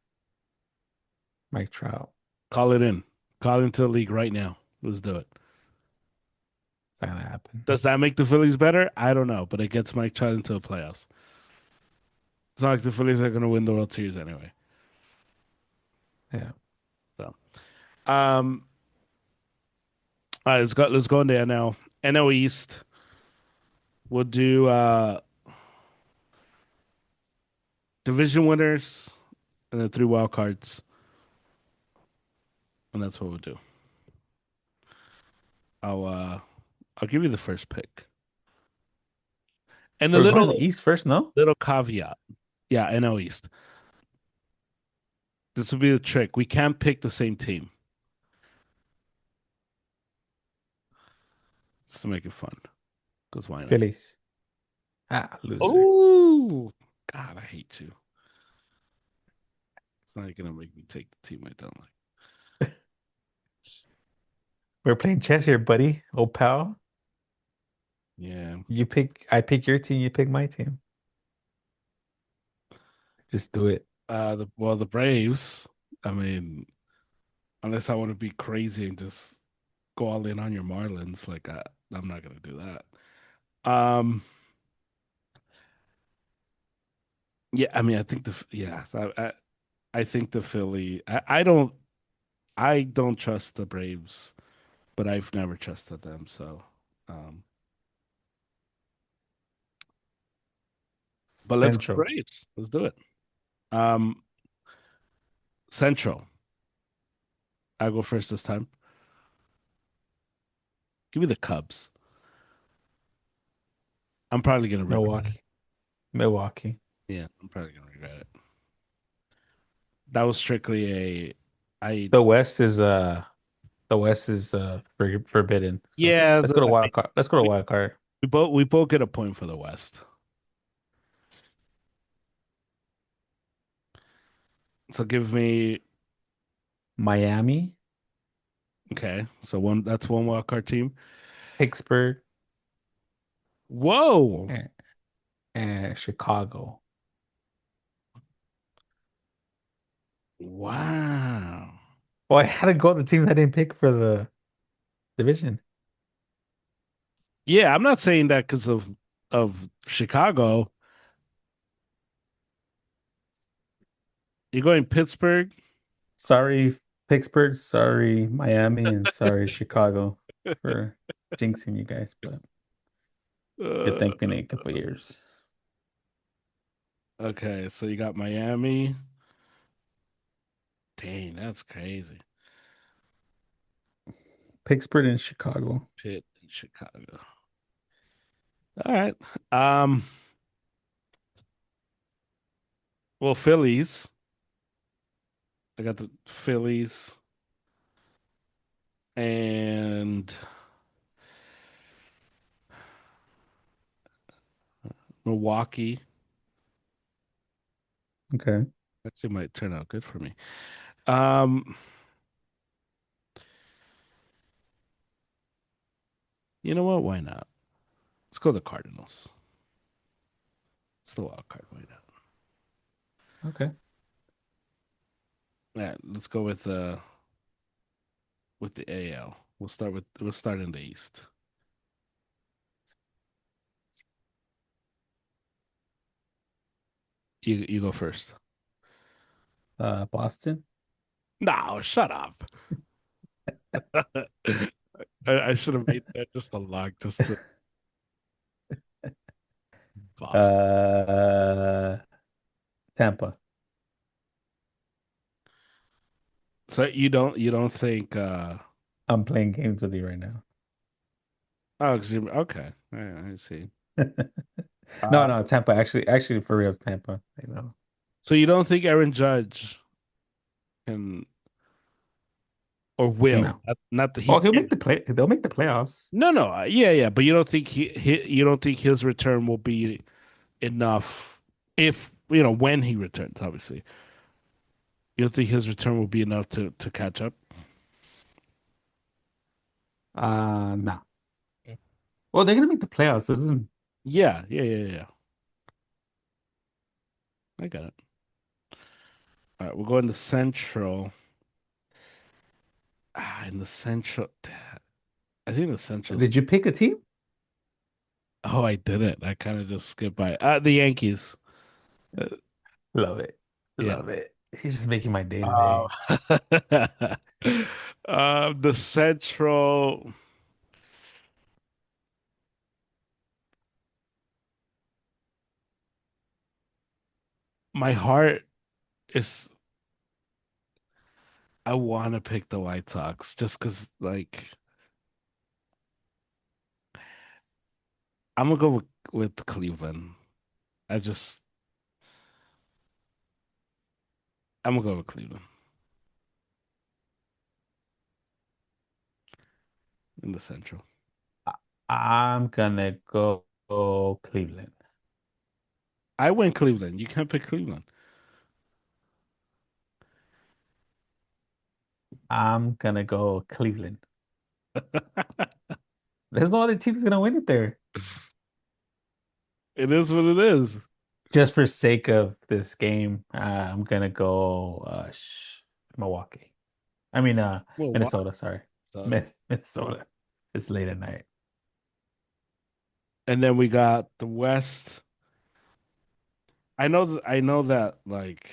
Mike Trout. Call it in. Call into the league right now. Let's do it. It's not gonna happen. Does that make the Phillies better? I don't know, but it gets Mike Trout into the playoffs. It's not like the Phillies are going to win the World Series anyway. Yeah. So, um, all right, let's go in there now. NL East. We'll do division winners and then three wild cards. and that's what we'll do. I'll uh I'll give you the first pick. And the We're going to little the East first, no? little caveat. Yeah, NL East. This will be the trick. We can't pick the same team. Just to make it fun. Because why not? Phillies. Ah, loser. Oh, God, I hate you. It's not gonna make me take the team I don't like. We're playing chess here, buddy. Oh, pal. Yeah. I pick your team, you pick my team. Just do it. The Braves. I mean, unless I want to be crazy and just go all in on your Marlins, I'm not gonna do that. Yeah, I mean, I think I think the Philly. I don't trust the Braves, but I've never trusted them. So, um, but let's go Central. Braves. Let's do it. Um, Central. I'll go first this time. Give me the Cubs. I'm probably gonna regret it. Milwaukee. Milwaukee. Yeah, I'm probably gonna regret it. That was strictly a, I The West is forbidden. So yeah. let's go to wild card. Let's go to We, wild card. we both get a point for the West. So give me Miami, okay. So that's one wild card team. Pittsburgh, Whoa! and, and Chicago. Wow. Well, I had to go with the teams I didn't pick for the division. Yeah, I'm not saying that because of Chicago. You're going Pittsburgh. Sorry, Pittsburgh. Sorry, Miami, and sorry, Chicago for jinxing you guys. But you Uh, thank me in a couple years. okay, so you got Miami. Dang, that's crazy. Pittsburgh and Chicago. Pitt and Chicago. All right. Um. Well, Phillies. I got the Phillies and Milwaukee. Okay. Actually, might turn out good for me. Um. You know what? Why not? Let's go the Cardinals. It's the wild card. Why not? Okay. Yeah, let's go with the AL. We'll start in the East. You go first. Boston. No, shut up. I should have made that just a log just to Boston. Uh, Tampa. So you don't think I'm playing games with you right now. oh 'cause okay. Yeah, I see. No, Uh no, Tampa. Actually, for real, it's Tampa. I know. so you don't think Aaron Judge can or will No. not that he Oh, he'll can. make the play. They'll make the playoffs. No, no, yeah, but you don't think you don't think his return will be enough if when he returns, obviously. You don't think his return will be enough to catch up? No. Well, they're gonna make the playoffs. So it doesn't. Yeah. I got it. All right, we're going to Central. In the Central, I think the Central's. Did you pick a team? Oh, I didn't. I kind of just skipped by. The Yankees. Uh, Love it. yeah. Love it. You're just making my day Um, today. the Central. My heart is. I want to pick the White Sox just because, like, I'm gonna go with Cleveland. I just, I'm gonna go with Cleveland in the Central. I'm gonna go Cleveland. I went Cleveland. You can't pick Cleveland. I'm gonna go Cleveland. There's no other team that's gonna win it there. It is what it is. Just for sake of this game, I'm gonna go Milwaukee. I mean, Well, what? Minnesota. Sorry, So, Minnesota. It's late at night. and then we got the West. I know that like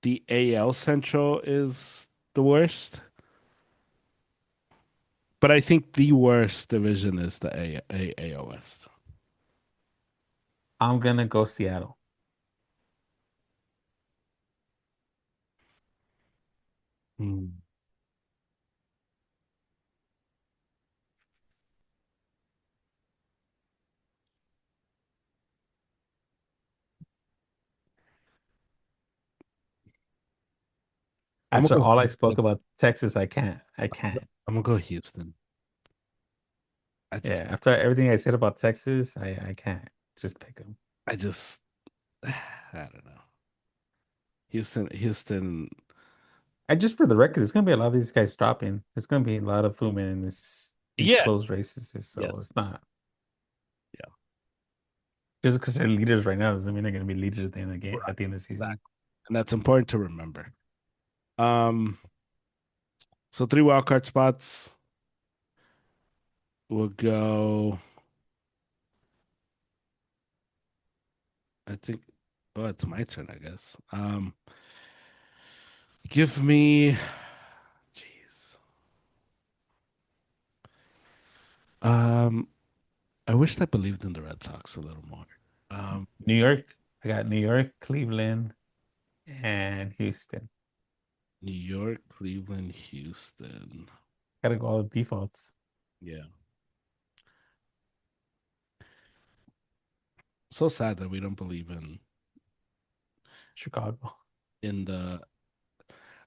the AL Central is the worst, but I think the worst division is the AL West. I'm gonna go Seattle. Hmm. I'm After gonna go all I spoke Houston. about Texas, I can't. I can't. I'm gonna go Houston. I just, Yeah, after everything I said about Texas, I can't just pick them. I just, I don't know. Houston. And just for the record, there's gonna be a lot of these guys dropping. There's gonna be a lot of women in these Yeah, close races, yeah, so it's not yeah. just because they're leaders right now doesn't mean they're gonna be leaders at the end of the game Right. at the end of the season. Exactly. And that's important to remember. Um, so three wild card spots. We'll go. I think. Oh, it's my turn, I guess. Give me. Jeez. Um, I wished I believed in the Red Sox a little more. Um, New York, I got New York, Cleveland, and Houston. New York, Cleveland, Houston. Gotta go all the defaults. Yeah. So sad that we don't believe Chicago. in the.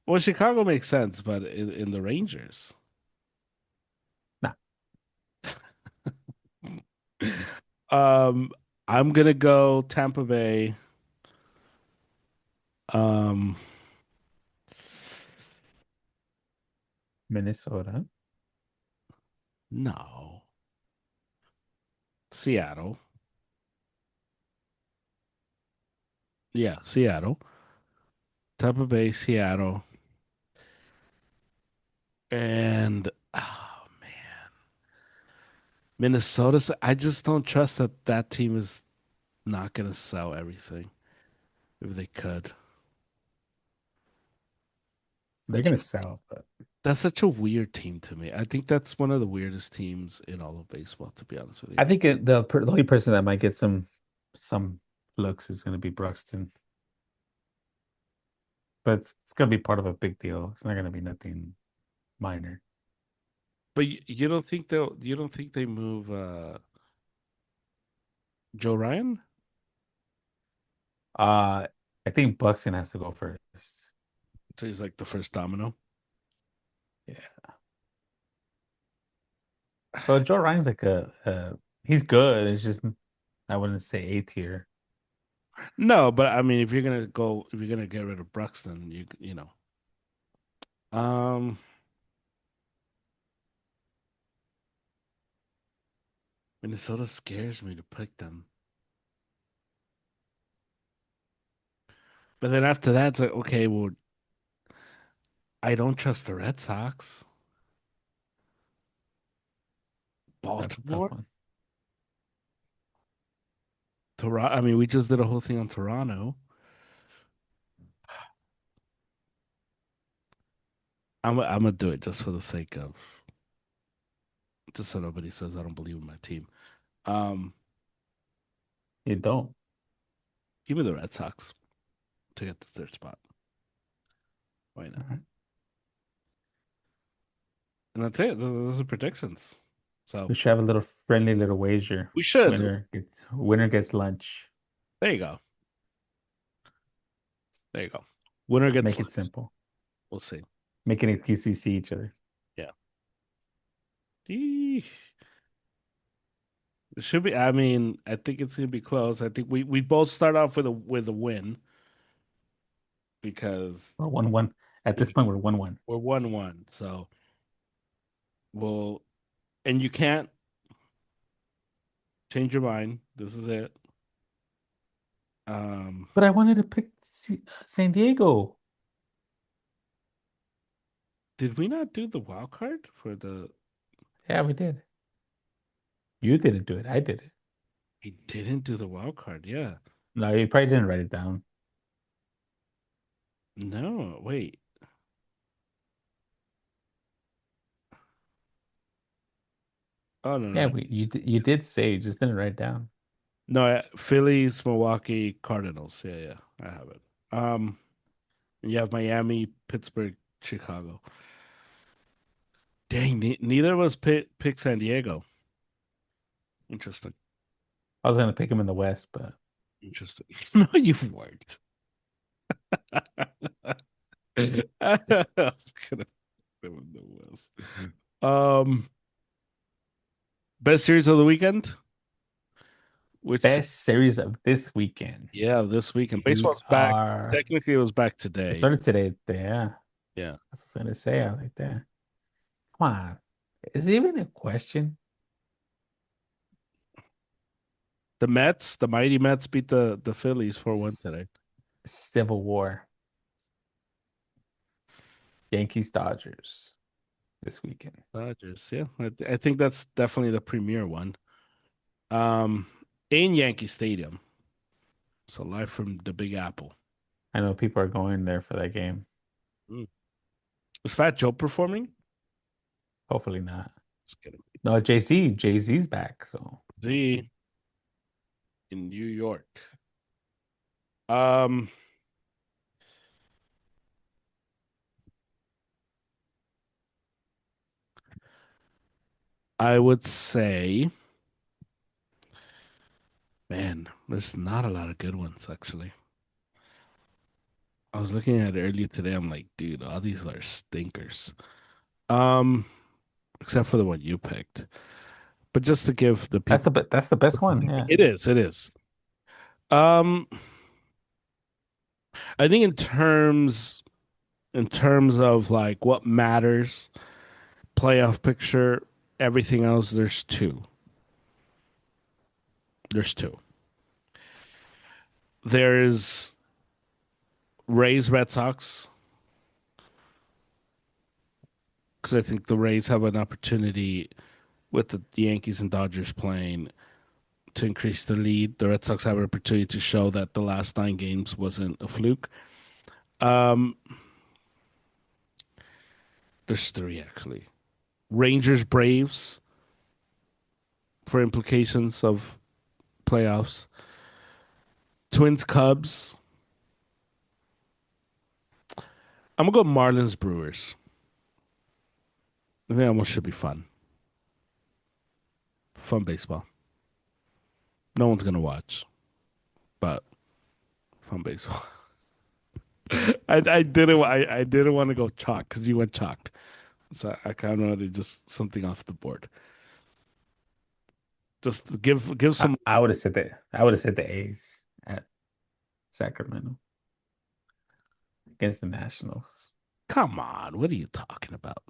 Well, Chicago makes sense, but in the Rangers. Nah, Um, I'm gonna go Tampa Bay. Um, Minnesota. no, Seattle. Yeah, Seattle. Tampa Bay, Seattle, and oh man, Minnesota. I just don't trust that that team is not gonna sell everything if they could. They're gonna It's sell, but That's such a weird team to me. I think that's one of the weirdest teams in all of baseball, to be honest with you. I think the only person that might get some looks is gonna be Bruxton. But it's gonna be part of a big deal. It's not gonna be nothing minor. But you don't think you don't think they move Joe Ryan? Uh, I think Buxton has to go first. So he's like the first domino. Yeah. But Joe Ryan's like he's good. It's just I wouldn't say A tier. No, but I mean, if you're gonna get rid of Bruxton, you know, um, Minnesota scares me to pick them. But then after that, it's like, okay, well, I don't trust the Red Sox. That's a tough Baltimore, one. Toronto. I mean, we just did a whole thing on Toronto. I'm gonna do it just for the sake of just so nobody says I don't believe in my team. Um, You don't. Give me the Red Sox to get the third spot. Why not? All right. And that's it. Those are predictions. So We should have a little friendly little wager. we should. Winner gets lunch. There you go. There you go. Winner gets Make it lunch. simple. We'll see. Making it easy see each other. Yeah. Eesh. It should be. I mean, I think it's gonna be close. I think we both start off with a win because We're 1-1. At yeah, this point, we're 1-1. we're 1-1. So we'll and you can't change your mind. This is it. Um, But I wanted to pick San Diego. did we not do the wild card for the? Yeah, we did. You didn't do it. I did it. We didn't do the wild card. Yeah. No, you probably didn't write it down. No. Wait. Oh no Yeah, no you did say you just didn't write it down. no. Phillies, Milwaukee, Cardinals. Yeah yeah. I have it. You have Miami, Pittsburgh, Chicago. Dang, neither of us pick San Diego. Interesting. I was gonna pick him in the West, but Interesting. No, you've worked. I was gonna put him in the West. Um, best series of the weekend. Which best series of this weekend. yeah, this weekend. We Baseball's back. are. Technically, it was back It today. started today. Yeah, Yeah, that's what I was gonna say. I like that. Come on, is it even a question? the Mets, the mighty Mets, beat the Phillies 4-1 S- today. Civil War. Yankees Dodgers this weekend. Dodgers. Yeah, I think that's definitely the premier one. Um, in Yankee Stadium. So live from the Big Apple. I know people are going there for that game. Mm. Is Fat Joe performing? Hopefully not. Just kidding. No, Jay-Z's back. So Z in New York. Um, I would say, man, there's not a lot of good ones actually. I was looking at it earlier today. I'm like, dude, all these are stinkers. Um, except for the one you picked. But just to give the people, that's the best one. Yeah. it is, it is. Um, I think in terms of like what matters, playoff picture, everything else, there's two. There's two. There's Rays Red Sox because I think the Rays have an opportunity with the Yankees and Dodgers playing to increase the lead. The Red Sox have an opportunity to show that the last 9 games wasn't a fluke. Um, there's three actually. Rangers Braves for implications of playoffs. Twins Cubs. I'm gonna go Marlins Brewers. I think almost should be fun. Fun baseball. No one's gonna watch, but fun baseball. I didn't want to go chalk because you went chalk, so I kind of wanted just something off the board. Just give some. I would have said that. I would have said the A's at Sacramento against the Nationals. Come on, what are you talking about?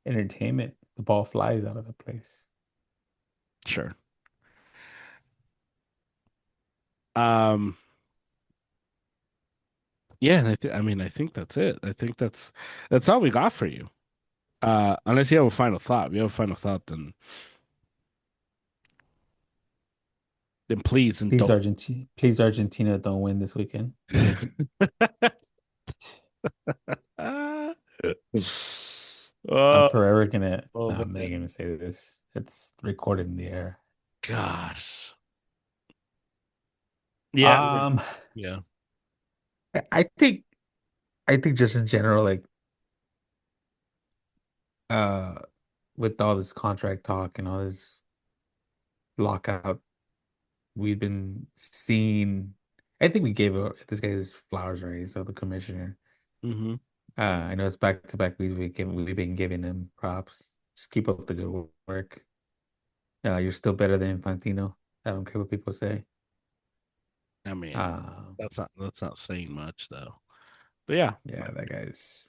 Entertainment. The ball flies out of the place. Sure. Um. Yeah, and I mean I think that's it. I think that's all we got for you. Unless you have a final thought. If you have a final thought, then please and don't. Please Argentina don't win this weekend. Ah. I'm Oh, forever gonna. oh No, I'm not man, gonna say this. It's recorded in the air. gosh. Yeah, Um, yeah. I think. I think just in general, like uh with all this contract talk and all this lockout, we've been seeing I think we gave this guy his flowers already, so the commissioner. Mm-hmm. I know it's back to back we've been giving him props. Just keep up the good work. You're still better than Infantino. I don't care what people say. I mean, Uh, that's not saying much though. But yeah. yeah, that guy's.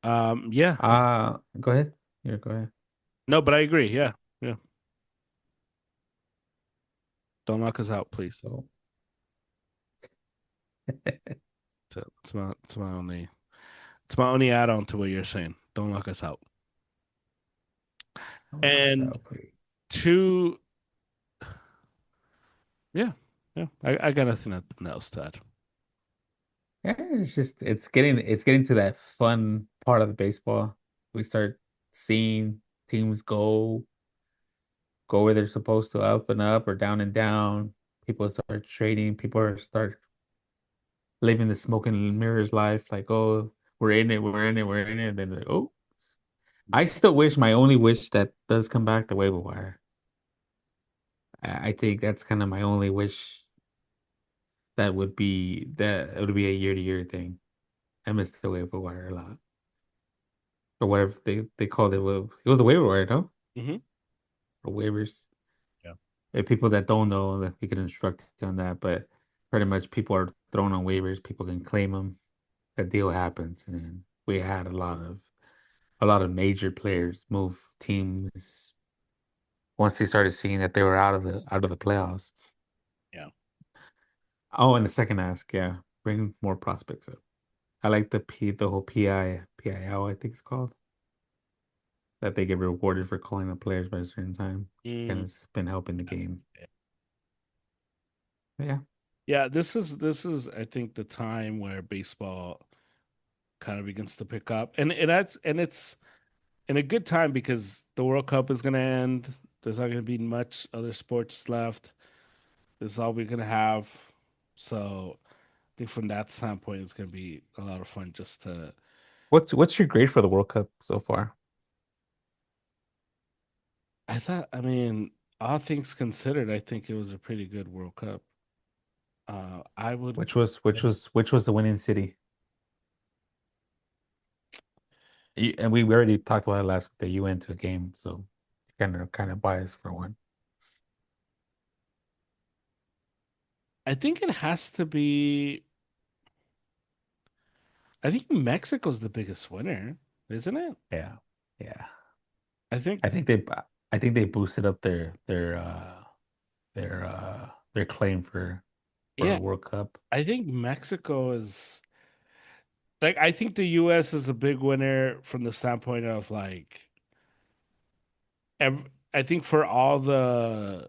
Yeah. Go ahead. Yeah, go ahead. No, but I agree. Yeah. Yeah. Don't knock us out, please. So, So it's my only add on to what you're saying. Don't knock us out. don't knock us And out, please. two, yeah, yeah. I got nothing else to add. Yeah, it's just it's getting to that fun part of the baseball. We start seeing teams go where they're supposed to, up and up or down and down. People start trading. Start living the smoke and mirrors life. Like, oh, we're in it, we're in it, we're in it. And then like, oh, I still wish my only wish that does come back the waiver wire. I think that's kind of my only wish that it would be a year to year thing. I miss the waiver wire a lot. Or whatever they called it. Well, it was the waiver wire, no? Mm-hmm. Or waivers. Yeah. If people that don't know, that we can instruct you on that. But pretty much people are thrown on waivers. People can claim them. A deal happens, and we had a lot of major players move teams once they started seeing that they were out of the playoffs. Yeah. Oh, and the second ask, yeah, bring more prospects up. I like the whole PIL, I think it's called, that they get rewarded for calling the players by a certain time, and Mm, it's been helping the game. yeah. But yeah, Yeah, this is I think the time where baseball kind of begins to pick up. And it's in a good time because the World Cup is gonna end. There's not gonna be much other sports left. This is all we're gonna have. So I think from that standpoint it's gonna be a lot of fun just to what's your grade for the World Cup so far? I mean, all things considered, I think it was a pretty good World Cup. I would Which was the winning city? And we already talked about it last week that you went to a game, so kind of biased for one. I think it has to be. I think Mexico's the biggest winner, isn't it? Yeah, yeah. I think, I think they I think they boosted up their claim for a yeah, World Cup, I think Mexico is like, I think the US is a big winner from the standpoint of like, I think for all the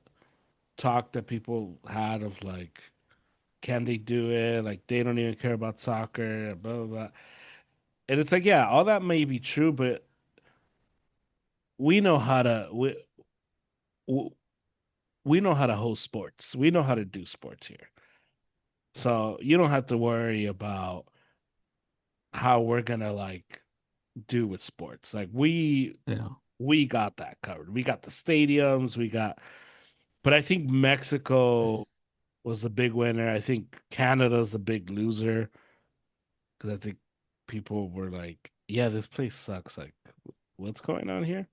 talk that people had of like, can they do it? Like, they don't even care about soccer, blah, blah, blah. And it's like, yeah, all that may be true, but we know how to, we, we know how to host sports. We know how to do sports here. So you don't have to worry about how we're gonna like do with sports. Like you know. we got that covered. We got the stadiums, but I think Mexico Yes. was a big winner. I think Canada's a big loser because I think people were like, yeah, this place sucks. Like, what's going on here?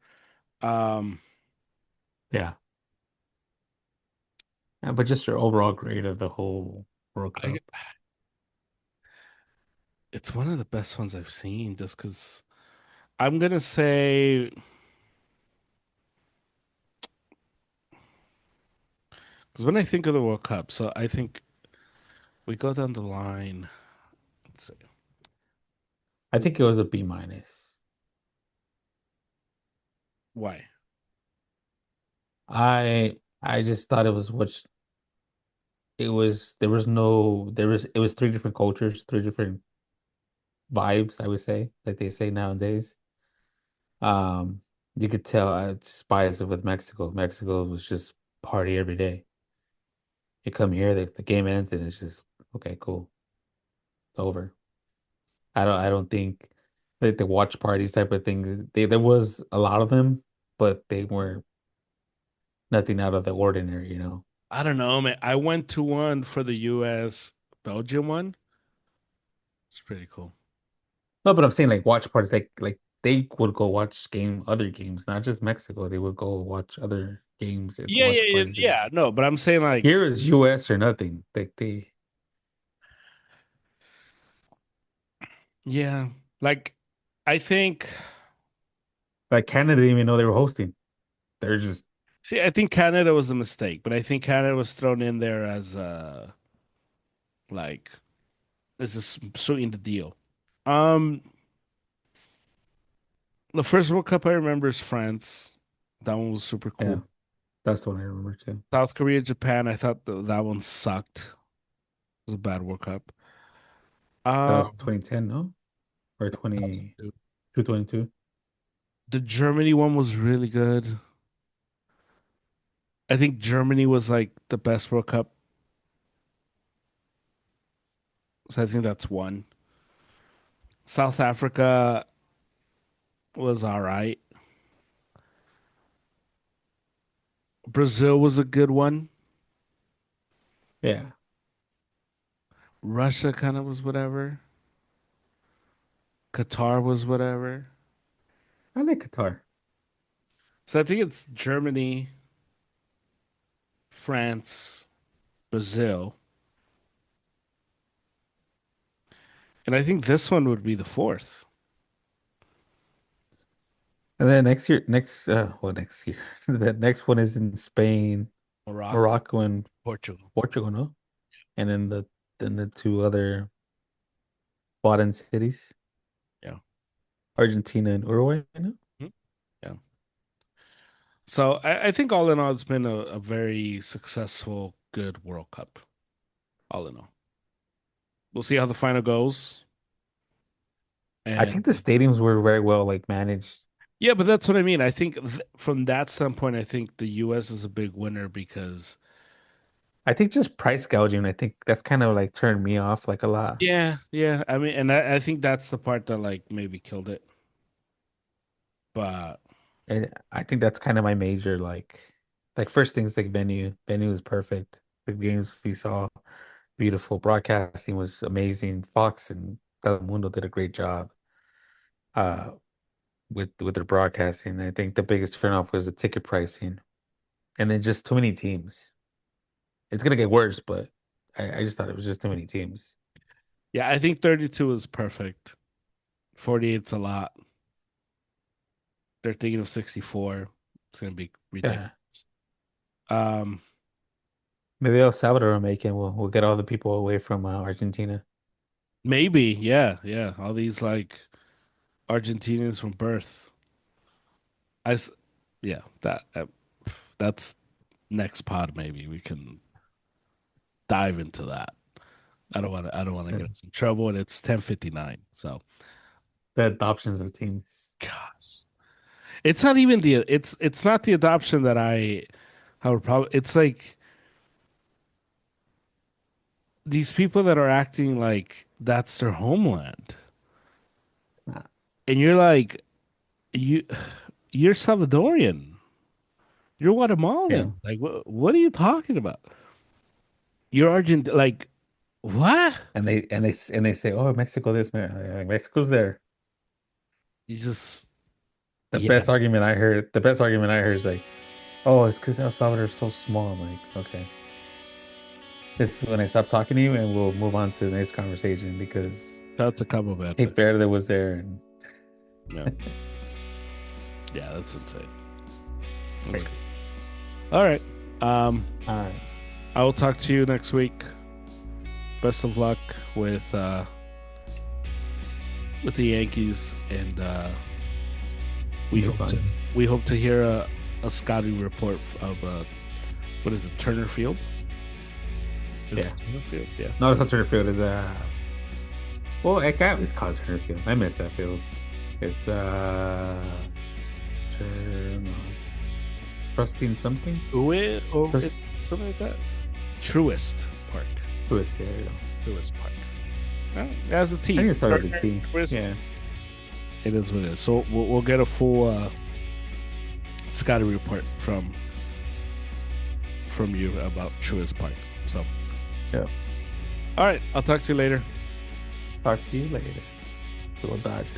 Um, Yeah. But just your overall grade of the whole World I Cup. it's one of the best ones I've seen just because I'm gonna say because when I think of the World Cup, so I think we go down the line. Let's see. I think it was a B minus. Why? I just thought it was three different cultures, three different vibes, I would say, like they say nowadays. Um, you could tell I just biased it with Mexico. Mexico was just party every day. You come here, the game ends, and it's just okay, cool, it's over. I don't think like the watch parties type of thing. There was a lot of them, but they were nothing out of the ordinary, you know. I don't know, man. I went to one for the U.S. Belgium one. It's pretty cool. No, but I'm saying like watch parties, like they would go watch other games, not just Mexico. They would go watch other games at the Yeah, yeah, watch yeah, parties. And yeah. No, but I'm saying like, here is U.S. or nothing. yeah, like I think. Like Canada didn't even know they were hosting. They're just See, I think Canada was a mistake, but I think Canada was thrown in there as like as a sweeten the deal. Um, the first World Cup I remember is France. That one was super yeah. cool. That's the one I remember too. South Korea, Japan. I thought that one sucked. It was a bad World Cup. That Uh, was 2010, no? Or that's 20 dude. 222. The Germany one was really good. I think Germany was like the best World Cup, so I think that's one. South Africa was all right. Brazil was a good one. Yeah. Russia kind of was whatever. Qatar was whatever. I like Qatar. So I think it's Germany, France, Brazil, and I think this one would be the fourth. And then next year, next year? The next one is in Spain, Morocco, Morocco, and Portugal. Portugal, no? And then the two other bottom cities, Yeah. Argentina and Uruguay, no? Mhm. Yeah. So I think all in all, it's been a very successful, good World Cup. All in all, we'll see how the final goes. I And think the stadiums were very well like managed. yeah, but that's what I mean. I think from that standpoint, I think the U.S. is a big winner because I think just price gouging, I think that's kind of like turned me off like a lot. yeah, yeah. I mean, and I think that's the part that like maybe killed it. But And I think that's kind of my major like first things like venue. Venue is perfect. The games we saw, beautiful. Broadcasting was amazing. Fox and Telemundo did a great job uh with their broadcasting. I think the biggest turnoff was the ticket pricing. And then just too many teams. It's gonna get worse, but I just thought it was just too many teams. yeah, I think 32 is perfect. 48's a lot. They're thinking of 64. It's gonna be ridiculous. Yeah. Um, Maybe El Salvador will make it. We'll get all the people away from Argentina. maybe, yeah, yeah. All these like Argentinians from birth. I, s- yeah, that's next pod. Maybe we can dive into that. I don't want to get us in trouble, and it's 10:59. So, The adoptions of teams. God, it's not even it's not the adoption that I would probably. It's like these people that are acting like that's their homeland, Uh, and you're like you you're Salvadorian, you're Yeah. Guatemalan. Like what are you talking about? You're Argent. Like what? And they say, "Oh, Mexico, this man, like, Mexico's there." You just yeah. The best argument I heard is like, "Oh, it's because El Salvador is so small." I'm like, "Okay, this is when I stop talking to you, and we'll move on to the next conversation because Shout out to Cabo Verde. Cape Verde was there." And Yeah, yeah, that's insane. That's great. good. All right. Um, All right, I will talk to you next week. Best of luck with the Yankees, and we be hope to fun. we hope to hear a scouting report of what is it, Turner Field? Is it Yeah, Turner Field? Yeah. no, it's not Turner Field. Is well, it's called Turner Field. I miss that field. It's Turner, trusting something. Or Trust, something like that. Truist Park. Twist, yeah, you know. Truist Park. As a team. I think it started with the team. Twist. Yeah. It is what it is. So we'll get a full scouting report from you about Truist Park. So Yeah. all right, I'll talk to you later. Talk to you later. Go Dodgers.